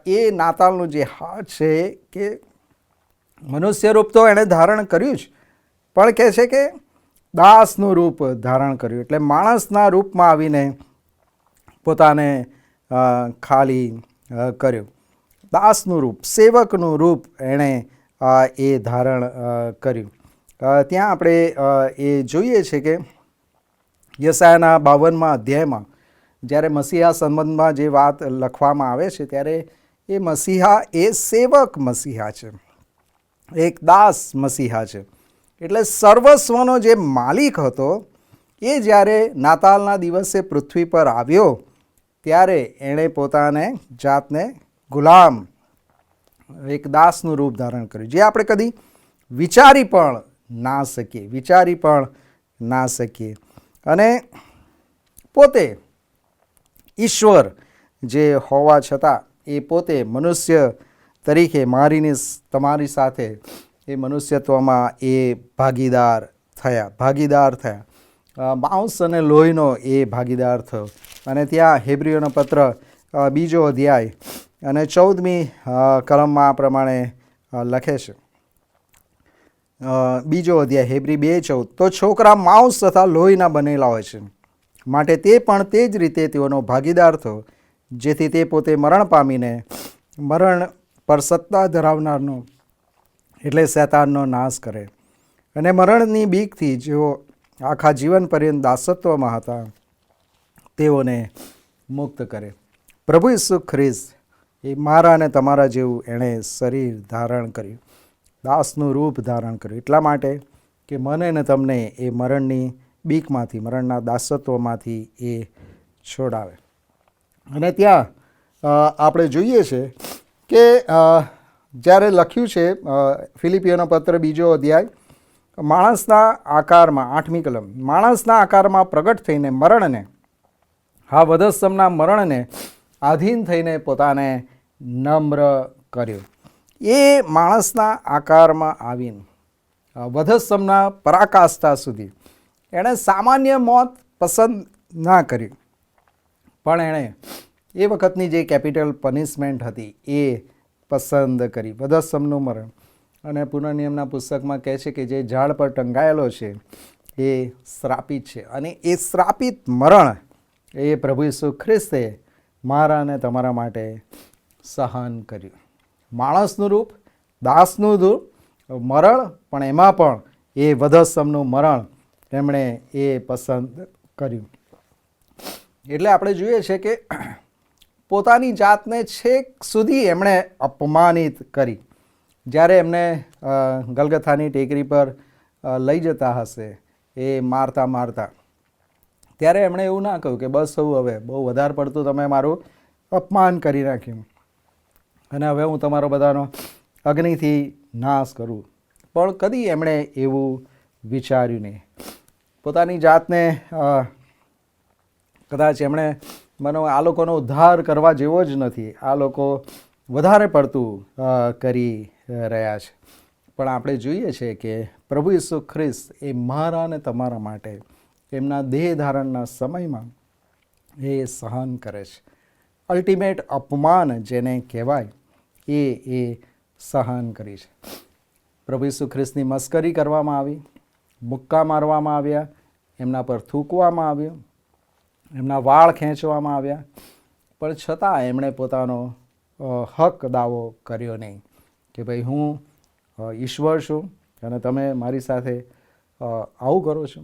એ નાતાલનું જે હાથ છે કે મનુષ્ય રૂપ તો એણે ધારણ કર્યું જ, પણ કહે છે કે દાસનું રૂપ ધારણ કર્યું. એટલે માણસના રૂપમાં આવીને પોતાને ખાલી કર્યું. દાસનું રૂપ, સેવકનું રૂપ એણે એ ધારણ કર્યું. ત્યાં આપણે એ જોઈએ છે કે યશાયાના 52મા અધ્યાયમાં જ્યારે મસીહા સંબંધમાં જે વાત લખવામાં આવે છે, ત્યારે એ મસીહા એ સેવક મસીહા છે, એક દાસ મસીહા છે. એટલે સર્વસ્વનો જે માલિક હતો એ જ્યારે નાતાલના દિવસે પૃથ્વી પર આવ્યો, ત્યારે એણે પોતાને જાતને ગુલામ, એક દાસનું રૂપ ધારણ કર્યું, જે આપણે કદી વિચારી પણ ના શકીએ. અને પોતે ઈશ્વર જે હોવા છતાં એ પોતે મનુષ્ય તરીકે મારીને તમારી સાથે એ મનુષ્યત્વમાં એ ભાગીદાર થયા. માંસ અને લોહીનો એ ભાગીદાર થયો. અને ત્યાં હેબ્રીઓનો પત્ર 2 અધ્યાય અને 14મી કલમમાં આ પ્રમાણે લખે છે. 2 અધ્યાય હેબ્રી 2:14, તો છોકરા માંસ તથા લોહીના બનેલા હોય છે, માટે તે પણ તે જ રીતે તેઓનો ભાગીદાર થયો, જેથી તે પોતે મરણ પામીને મરણ પર સત્તા ધરાવનારનો એટલે શૈતાનનો નાશ કરે, અને મરણની બીકથી જેઓ આખા જીવન પર્યંત દાસત્વમાં હતા તેઓને મુક્ત કરે. પ્રભુ ઈસુ ખ્રિસ્ત એ મારા અને તમારા જેવું એણે શરીર ધારણ કર્યું, દાસનું રૂપ ધારણ કર્યું, એટલા માટે કે મને ને તમને એ મરણની બીકમાંથી, મરણના દાસત્વમાંથી એ છોડાવે. અને ત્યાં આપણે જોઈએ છે કે જ્યારે લખ્યું છે ફિલિપિયોનો પત્ર 2 અધ્યાય, માણસના આકારમાં 8મી કલમ, માણસના આકારમાં પ્રગટ થઈને મરણને, હા વધસ્તંભના મરણને આધીન થઈને પોતાને નમ્ર કર્યો. એ માણસના આકારમાં આવીને વધસ્તંભના પરાકાષ્ઠા સુધી એણે સામાન્ય મોત પસંદ ના કર્યું, પણ એણે એ વખતની જે કેપિટલ પનિશમેન્ટ હતી એ પસંદ કરી, વધસ્તંભનું મરણ. અને પુનર્નિયમના પુસ્તકમાં કહે છે કે જે ઝાડ પર ટંગાયેલો છે એ શ્રાપિત છે, અને એ શ્રાપિત મરણ એ પ્રભુ ઈસુ ખ્રિસ્તે મારા અને તમારા માટે સહન કર્યું. માણસનું રૂપ, દાસનું રૂપ, મરણ, પણ એમાં પણ એ વધસ્તંભનું મરણ એમણે એ પસંદ કર્યું. એટલે આપણે જોઈએ છે કે પોતાની જાતને છેક સુધી એમણે અપમાનિત કરી. જ્યારે એમને ગલગથાની ટેકરી પર લઈ જતા હશે એ મારતા, ત્યારે એમણે એવું ના કહ્યું કે બસ હવે બહુ વધારે પડતું તમે મારું અપમાન કરી નાખ્યું, અને હવે હું તમારો બધાનો અગ્નિથી નાશ કરું. પણ કદી એમણે એવું વિચાર્યું નહીં. પોતાની જાતને કદાચ એમણે આ લોકોનો ઉદ્ધાર કરવા જેવો જ નથી, આ લોકો વધારે પડતું કરી રહ્યા છે. પણ આપણે જોઈએ છે કે પ્રભુ ઈસુ ખ્રિસ્ત એ મારા અને તમારા માટે એમના દેહ ધારણના સમયમાં એ સહન કરે છે. અલ્ટિમેટ અપમાન જેને કહેવાય એ સહન કરી છે. પ્રભુ ઈસુ ખ્રિસ્તની મસ્કરી કરવામાં આવી, મુક્કા મારવામાં આવ્યા, એમના પર થૂંકવામાં આવ્યું, એમના વાળ ખેંચવામાં આવ્યા, પણ છતાં એમણે પોતાનો હક દાવો કર્યો નહીં કે ભાઈ હું ઈશ્વર છું અને તમે મારી સાથે આવું કરો છો.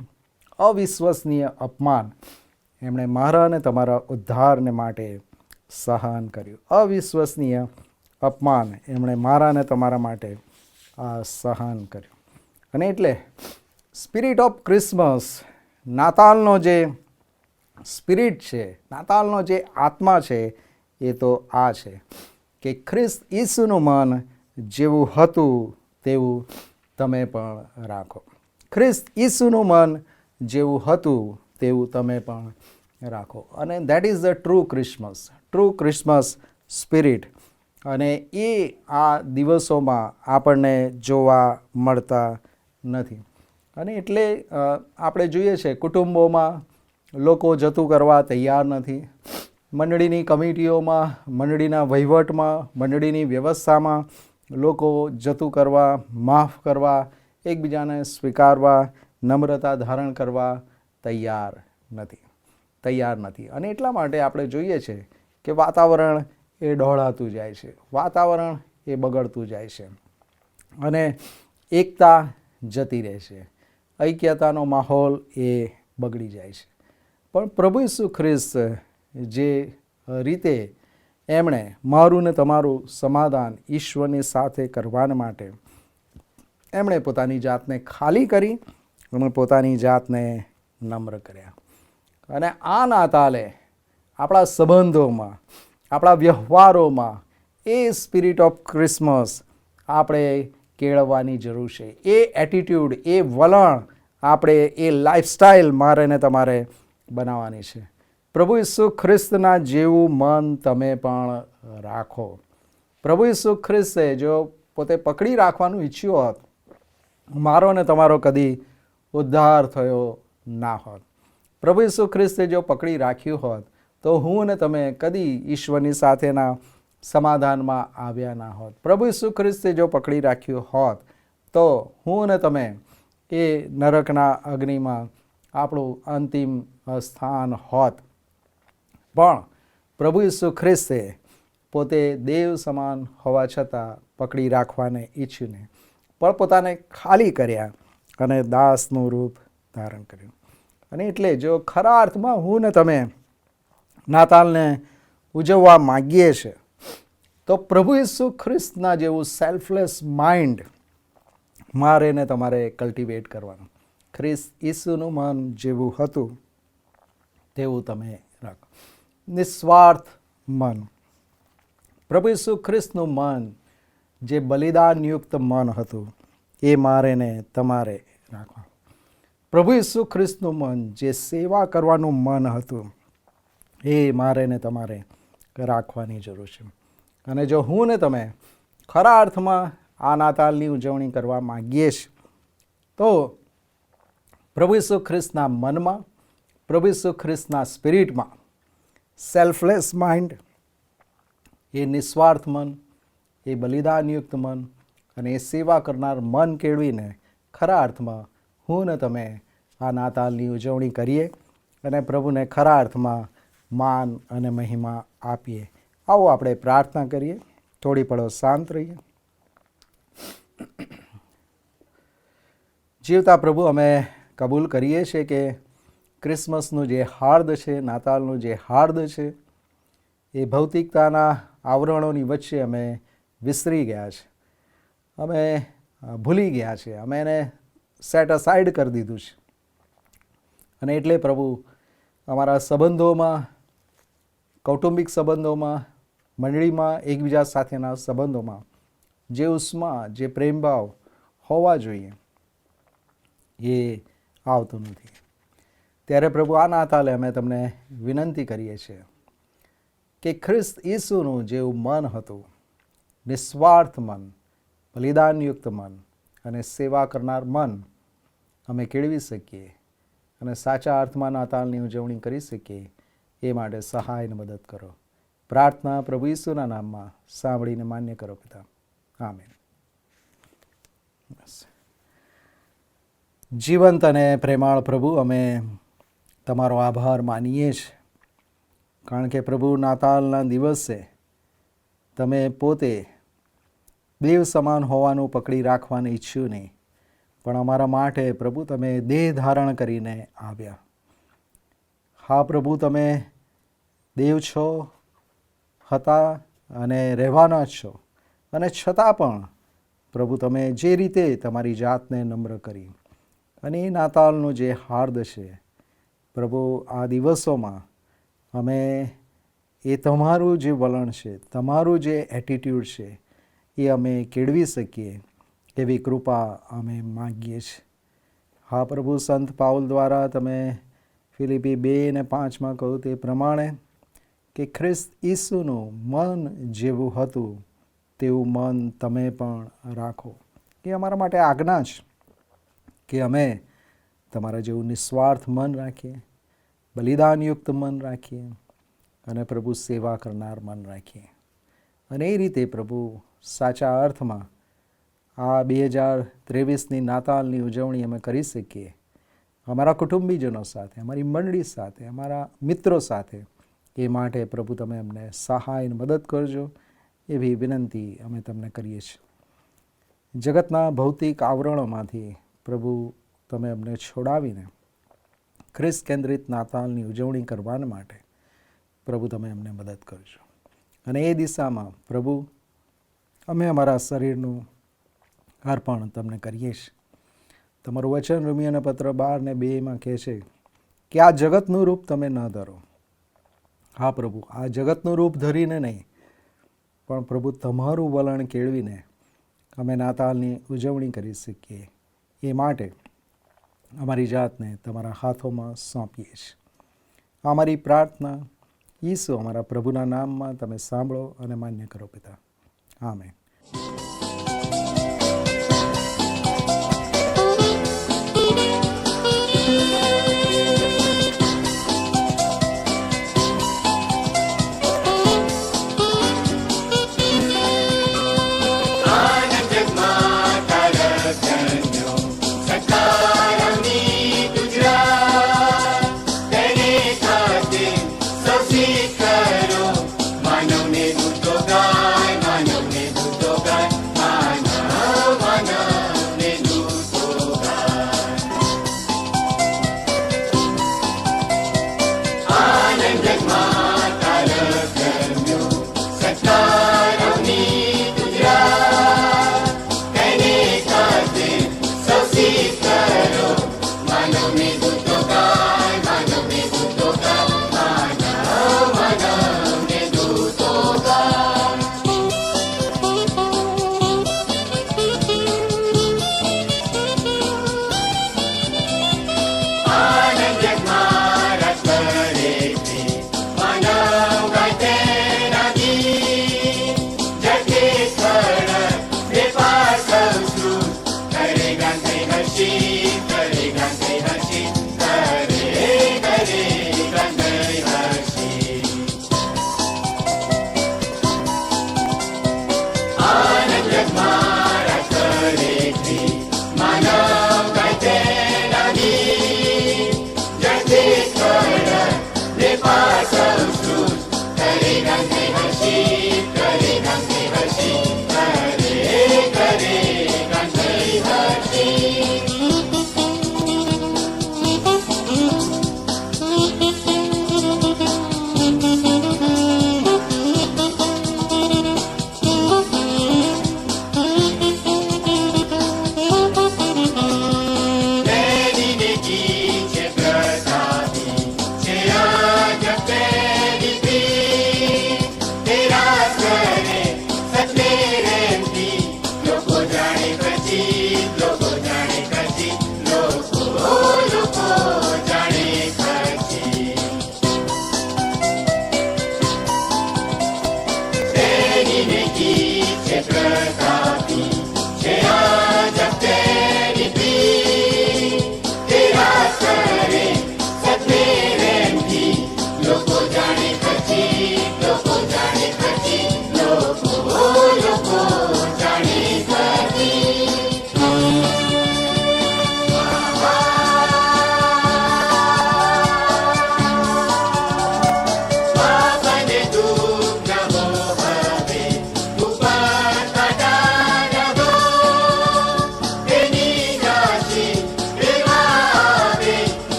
અવિશ્વસનીય અપમાન એમણે મારા અને તમારા ઉદ્ધારને માટે સહન કર્યું. અવિશ્વસનીય અપમાન એમણે મારા અને તમારા માટે સહન કર્યું. અને એટલે સ્પિરિટ ઓફ ક્રિસમસ, નાતાલનો જે સ્પિરિટ છે, નાતાલનો જે આત્મા છે, એ તો આ છે કે ખ્રિસ્ત ઈસુનું મન જેવું હતું તેવું તમે પણ રાખો. ખ્રિસ્ત ઈસુનું મન જેવું હતું તેવું તમે પણ રાખો. અને that is the true Christmas spirit. અને એ આ દિવસોમાં આપણને જોવા મળતા નથી. અને એટલે આપણે જોઈએ છે કુટુંબોમાં લોકો જતું કરવા તૈયાર નથી. મંડળીની કમિટીઓમાં, મંડળીના વહીવટમાં, મંડળીની વ્યવસ્થામાં લોકો જતું કરવા, માફ કરવા, એકબીજાને સ્વીકારવા, નમ્રતા ધારણ કરવા તૈયાર નથી. અને એટલા માટે આપણે જોઈએ છે કે વાતાવરણ એ ડહોળાતું જાય છે, વાતાવરણ એ બગડતું જાય છે અને એકતા જતી રહે છે, ઐક્યતાનો માહોલ એ બગડી જાય છે. પણ પ્રભુ ઈસુ ખ્રિસ્ત જે રીતે એમણે મારું ને તમારું સમાધાન ઈશ્વરની સાથે કરવા માટે એમણે પોતાની જાતને ખાલી કરી અને પોતાની જાતને નમ્ર કર્યા. અને આ નાતાલે આપણા સંબંધોમાં, આપણા વ્યવહારોમાં એ સ્પિરિટ ઓફ ક્રિસમસ આપણે કેળવવાની જરૂર છે. એ એટીટ્યૂડ, એ વલણ આપણે, એ લાઈફસ્ટાઈલ મારે ને તમારે બનાવવાની છે. પ્રભુ ઈસુ ખ્રિસ્તના જેવું મન તમે પણ રાખો. પ્રભુ ઈસુ ખ્રિસ્તે જો પોતે પકડી રાખવાનું ઈચ્છ્યું હોત, મારો ને તમારો કદી ઉદ્ધાર થયો ના હોત. પ્રભુ ઈસુ ખ્રિસ્તે જો પકડી રાખ્યું હોત તો હું ને તમે કદી ઈશ્વરની સાથેના સમાધાનમાં આવ્યા ના હોત. પ્રભુ ઈસુ ખ્રિસ્તે જો પકડી રાખ્યું હોત તો હું ને તમે એ નરકના અગ્નિમાં આપણું અંતિમ સ્થાન હોત. પણ પ્રભુ ઈસુ ખ્રિસ્તે પોતે દેવ સમાન હોવા છતાં પકડી રાખવાને ઈચ્છીને પણ પોતાને ખાલી કર્યા અને દાસનું રૂપ ધારણ કર્યું. અને એટલે જો ખરા અર્થમાં હું ને તમે નાતાલને ઉજવવા માગીએ છીએ તો પ્રભુ ઈસુ ખ્રિસ્તના જેવું સેલ્ફલેસ માઇન્ડ મારે ને તમારે કલ્ટિવેટ કરવાનું. ખ્રિસ્ત ઈસુનું મન જેવું હતું તેવું તમે રાખો. નિસ્વાર્થ મન. પ્રભુ ઈસુ ખ્રિસ્તનું મન જે બલિદાનયુક્ત મન હતું એ મારે ને તમારે રાખવાનું. પ્રભુ ઈસુ ખ્રિસ્તનું મન જે સેવા કરવાનું મન હતું એ મારે ને તમારે રાખવાની જરૂર છે. અને જો હું ને તમે ખરા અર્થમાં આ નાતાલની ઉજવણી કરવા માગીએ છીએ તો પ્રભુ ઈસુ ખ્રિસ્તના મનમાં, પ્રભુ ઈસુ ખ્રિસ્તના સ્પિરિટમાં સેલ્ફલેસ માઇન્ડ, એ નિસ્વાર્થ મન, એ બલિદાનયુક્ત મન અને એ સેવા કરનાર મન કેળવીને ખરા અર્થમાં હું ને તમે આ નાતાલની ઉજવણી કરીએ અને પ્રભુને ખરા અર્થમાં માન અને મહિમા આપીએ. આવો આપણે પ્રાર્થના કરીએ. થોડી પળો શાંત રહીએ. જીવતા પ્રભુ, અમે કબૂલ કરીએ છીએ કે ક્રિસમસનું જે હાર્દ છે, નાતાલનું જે હાર્દ છે, એ ભૌતિકતાના આવરણોની વચ્ચે અમે વિસરી ગયા છે, અમે ભૂલી ગયા છે, અમે એને સેટ અસાઇડ કરી દીધું છે. અને એટલે પ્રભુ અમારા સંબંધોમાં, કૌટુંબિક સંબંધોમાં, મંડળીમાં, એકબીજા સાથેના સંબંધોમાં જે ઉષ્મા, જે પ્રેમભાવ હોવા જોઈએ એ આવતું નથી. ત્યારે પ્રભુ આ નાતાલે અમે તમને વિનંતી કરીએ છીએ કે ખ્રિસ્ત ઈસુનું જેવું મન હતું, નિસ્વાર્થ મન, બલિદાનયુક્ત મન અને સેવા કરનાર મન અમે કેળવી શકીએ અને સાચા અર્થમાં નાતાલની ઉજવણી કરી શકીએ એ માટે સહાય અને મદદ કરો. પ્રાર્થના પ્રભુ ઈસુના નામમાં સાંભળીને માન્ય કરો પિતા. આમેન. જીવંત અને પ્રેમાળ પ્રભુ, અમે તમારો આભાર માનીએ છીએ, કારણ કે પ્રભુ નાતાલના દિવસે તમે પોતે દેવ સમાન હોવાનું પકડી રાખવાનું ઈચ્છ્યું નહીં, પણ અમારા માટે પ્રભુ તમે દેહ ધારણ કરીને આવ્યા. હા પ્રભુ, તમે દેવ છો, હતા અને રહેવાના છો, અને છતાં પણ પ્રભુ તમે જે રીતે તમારી જાતને નમ્ર કરી અને એ નાતાલનું જે હાર્દ છે પ્રભુ, આ દિવસોમાં અમે એ તમારું જે વલણ છે, તમારું જે એટીટ્યૂડ છે એ અમે કેળવી શકીએ એવી કૃપા અમે માગીએ છીએ. હા પ્રભુ, સંત પાઉલ દ્વારા તમે ફિલિપી 2:5 કહ્યું તે પ્રમાણે કે ખ્રિસ્ત ઈસુનું મન જેવું હતું તેવું મન તમે પણ રાખો. એ અમારા માટે આજ્ઞા છે કે અમે તમારા જેવું નિસ્વાર્થ મન રાખીએ, બલિદાનયુક્ત મન રાખીએ અને પ્રભુ સેવા કરનાર મન રાખીએ. અને એ રીતે પ્રભુ સાચા અર્થમાં આ 2023ની નાતાલની ઉજવણી અમે કરી શકીએ, અમારા કુટુંબીજનો સાથે, અમારી મંડળી સાથે, અમારા મિત્રો સાથે. એ માટે પ્રભુ તમે અમને સહાય અને મદદ કરજો એવી વિનંતી અમે તમને કરીએ છીએ. જગતના ભૌતિક આવરણોમાંથી પ્રભુ તમે અમને છોડાવીને ખ્રિસ્ત કેન્દ્રિત નાતાલની ઉજવણી કરવા માટે પ્રભુ તમે અમને મદદ કરજો. અને એ દિશામાં પ્રભુ અમે અમારા શરીરનું અર્પણ તમને કરીએ છીએ. તમારું વચન રોમિયોના પત્ર 12:2 કહે છે કે આ જગતનું રૂપ તમે ન ધરો. હા પ્રભુ, આ જગતનું રૂપ ધરીને નહીં, પણ પ્રભુ તમારું વલણ કેળવીને અમે નાતાલની ઉજવણી કરી શકીએ એ માટે અમારી જાતને તમારા હાથોમાં સોંપીએ છીએ. અમારી પ્રાર્થના ઈસુ અમારા પ્રભુના નામમાં તમે સાંભળો અને માન્ય કરો પિતા. આમેન. માનવને દૂતો ગાય, માનવને દૂતો ગાય.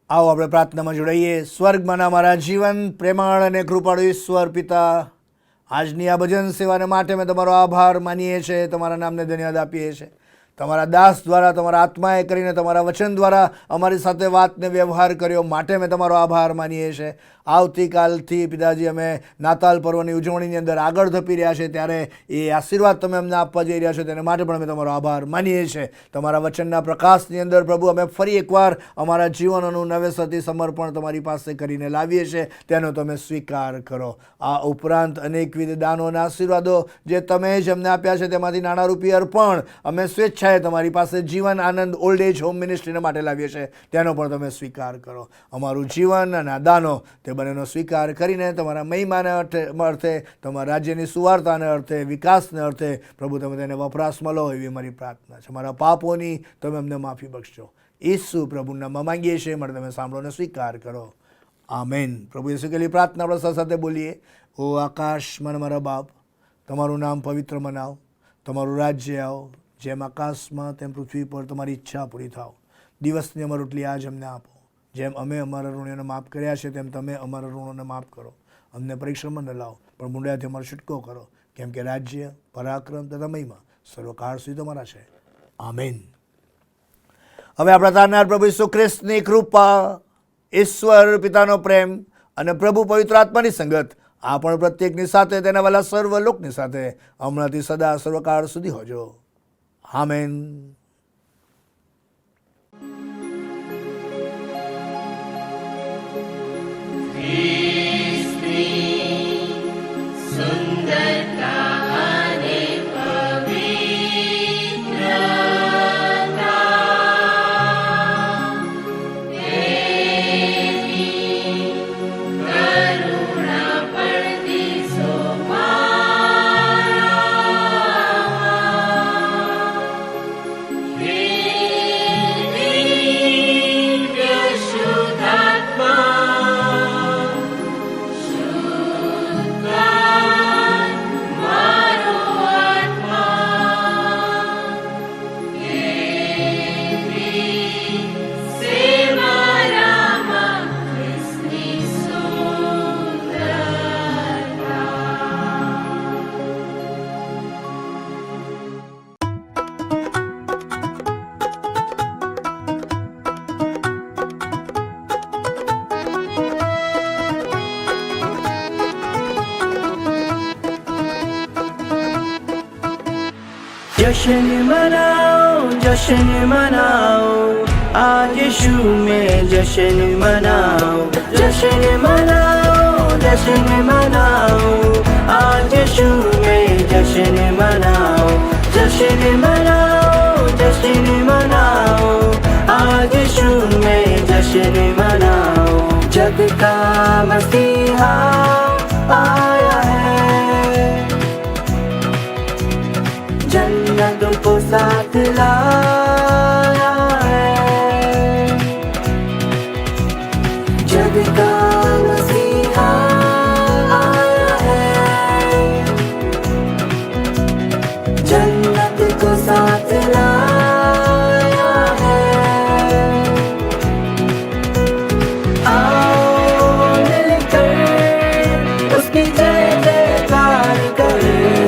આવો આપણે પ્રાર્થનામાં જોડાઈએ. સ્વર્ગમાંના મારા જીવન પ્રેમાળ અને કૃપાળુ ઈશ્વર પિતા, આજની આ ભજન સેવાને માટે અમે તમારો આભાર માનીએ છીએ, તમારા નામને ધન્યવાદ આપીએ છીએ. તમારા દાસ દ્વારા, તમારા આત્માએ કરીને, તમારા વચન દ્વારા અમારી સાથે વાતને વ્યવહાર કર્યો માટે અમે તમારો આભાર માનીએ છીએ. આવતીકાલથી પિતાજી અમે નાતાલ પર્વની ઉજવણીની અંદર આગળ ધપી રહ્યા છે, ત્યારે એ આશીર્વાદ તમે અમને આપવા જઈ રહ્યા છો તેને માટે પણ અમે તમારો આભાર માનીએ છીએ. તમારા વચનના પ્રકાશની અંદર પ્રભુ અમે ફરી એકવાર અમારા જીવનોનું નવેસરથી સમર્પણ તમારી પાસે કરીને લાવીએ છીએ, તેનો તમે સ્વીકાર કરો. આ ઉપરાંત અનેકવિધ દાનોના આશીર્વાદો જે તમે જ અમને આપ્યા છે તેમાંથી નાણારૂપી અર્પણ અમે સ્વેચ્છાએ તમારી પાસે જીવન આનંદ ઓલ્ડ એજ હોમ મિનિસ્ટ્રીને માટે લાવીએ છીએ, તેનો પણ તમે સ્વીકાર કરો. અમારું જીવન અને આ દાનો તે બંનેનો સ્વીકાર કરીને તમારા મહિમાને અર્થે, તમારા રાજ્યની સુવાર્તાને અર્થે, વિકાસને અર્થે પ્રભુ તમે તેને વપરાશમાં લો, એવી અમારી પ્રાર્થના છે. અમારા પાપોની તમે અમને માફી બક્ષશો. ઈસુ પ્રભુના નામમાં માંગીએ છીએ, માટે તમે સાંભળોને સ્વીકાર કરો. આમેન. પ્રભુ ઈસુ કહેલી પ્રાર્થના આપણે સાથે બોલીએ. ઓ આકાશમાં મારા બાપ, તમારું નામ પવિત્ર મનાવ, તમારું રાજ્ય આવો, જેમ આકાશમાં તેમ પૃથ્વી પર તમારી ઈચ્છા પૂરી થાવ. દિવસની અમારી રોટલી આજ અમને આપો, જેમ અમે અમારા ઋણીઓને માફ કર્યા છે તેમ તમે અમારા ઋણોને માફ કરો. અમને પરીક્ષામાં ન લાવો, પણ મૂંડાથી અમારો છૂટકો કરો, કેમ કે રાજ્ય, પરાક્રમ તથા મહિમા સર્વકાળ સુધી તમારા છે. આમેન. હવે આપણા તારનાર પ્રભુ ઈસુ ખ્રિસ્તની કૃપા, ઈશ્વર પિતાનો પ્રેમ અને પ્રભુ પવિત્ર આત્માની સંગત આપણ પ્રત્યેકની સાથે, તેના વાલા સર્વ લોકની સાથે હમણાંથી સદા સર્વકાળ સુધી હોજો. આમેન. जश्न मनाओ, आज यीशु में जश्न मनाओ. जश्न मनाओ, आज यीशु में जश्न मनाओ. जश्न मनाओ, आज यीशु में जश्न मनाओ. जग का मसीहा आया है, जन्नत को साथ लाया है. जग का मसीहा आया है, जन्नत को साथ लाया है. आओ मिलकर उसकी जय जयकार करें,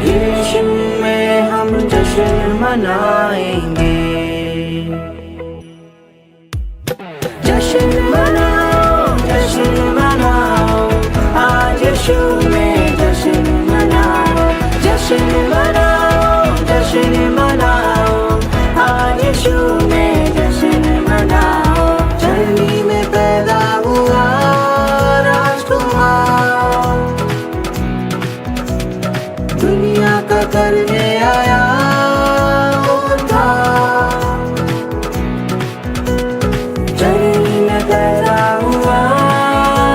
यीशु में हम जश्न मनाएंगे. जश्न मनाओ, आज यीशु में जश्न मनाओ. जश्न मनाओ, आज यीशु में जश्न मनाओ. धरनी में पैदा हुआ राजकुमार, दुनिया का करने आया उद्धार. धरनी में पैदा हुआ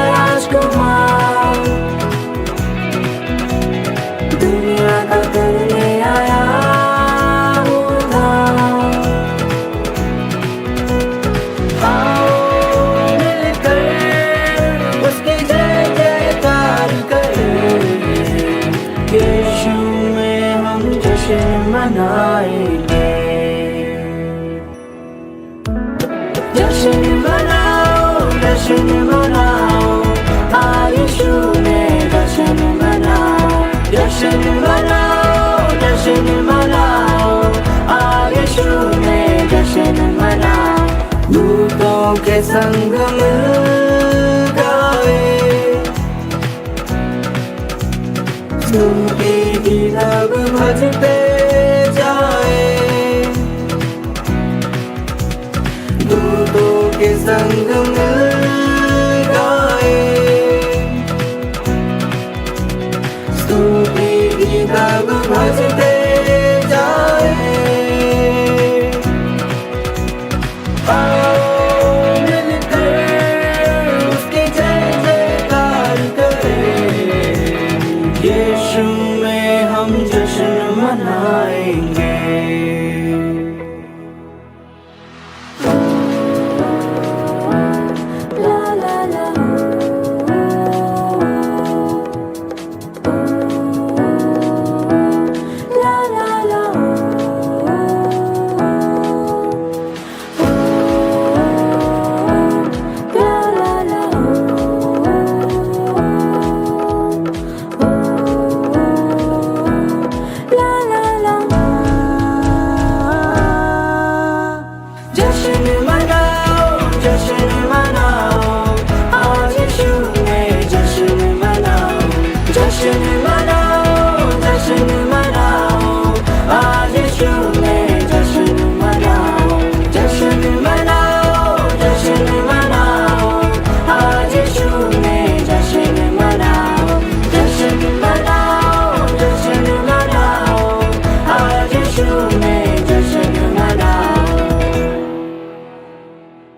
राजकुमार, दुनिया का करने आया उद्धार. आओ मिलकर उसकी जय जयकार करें, यीशु में हम जश्न मनाएंगे. जश्न जश्न मनाओ, यीशु में जश्न मनाओ। दूतों के संग मिल गाए, स्तुति की रब भजते जाए। दूतों के संग मिल गाए, स्तुति की रब भजते जाए। आओ मिलकर उसके जय जयकार करें, यीशु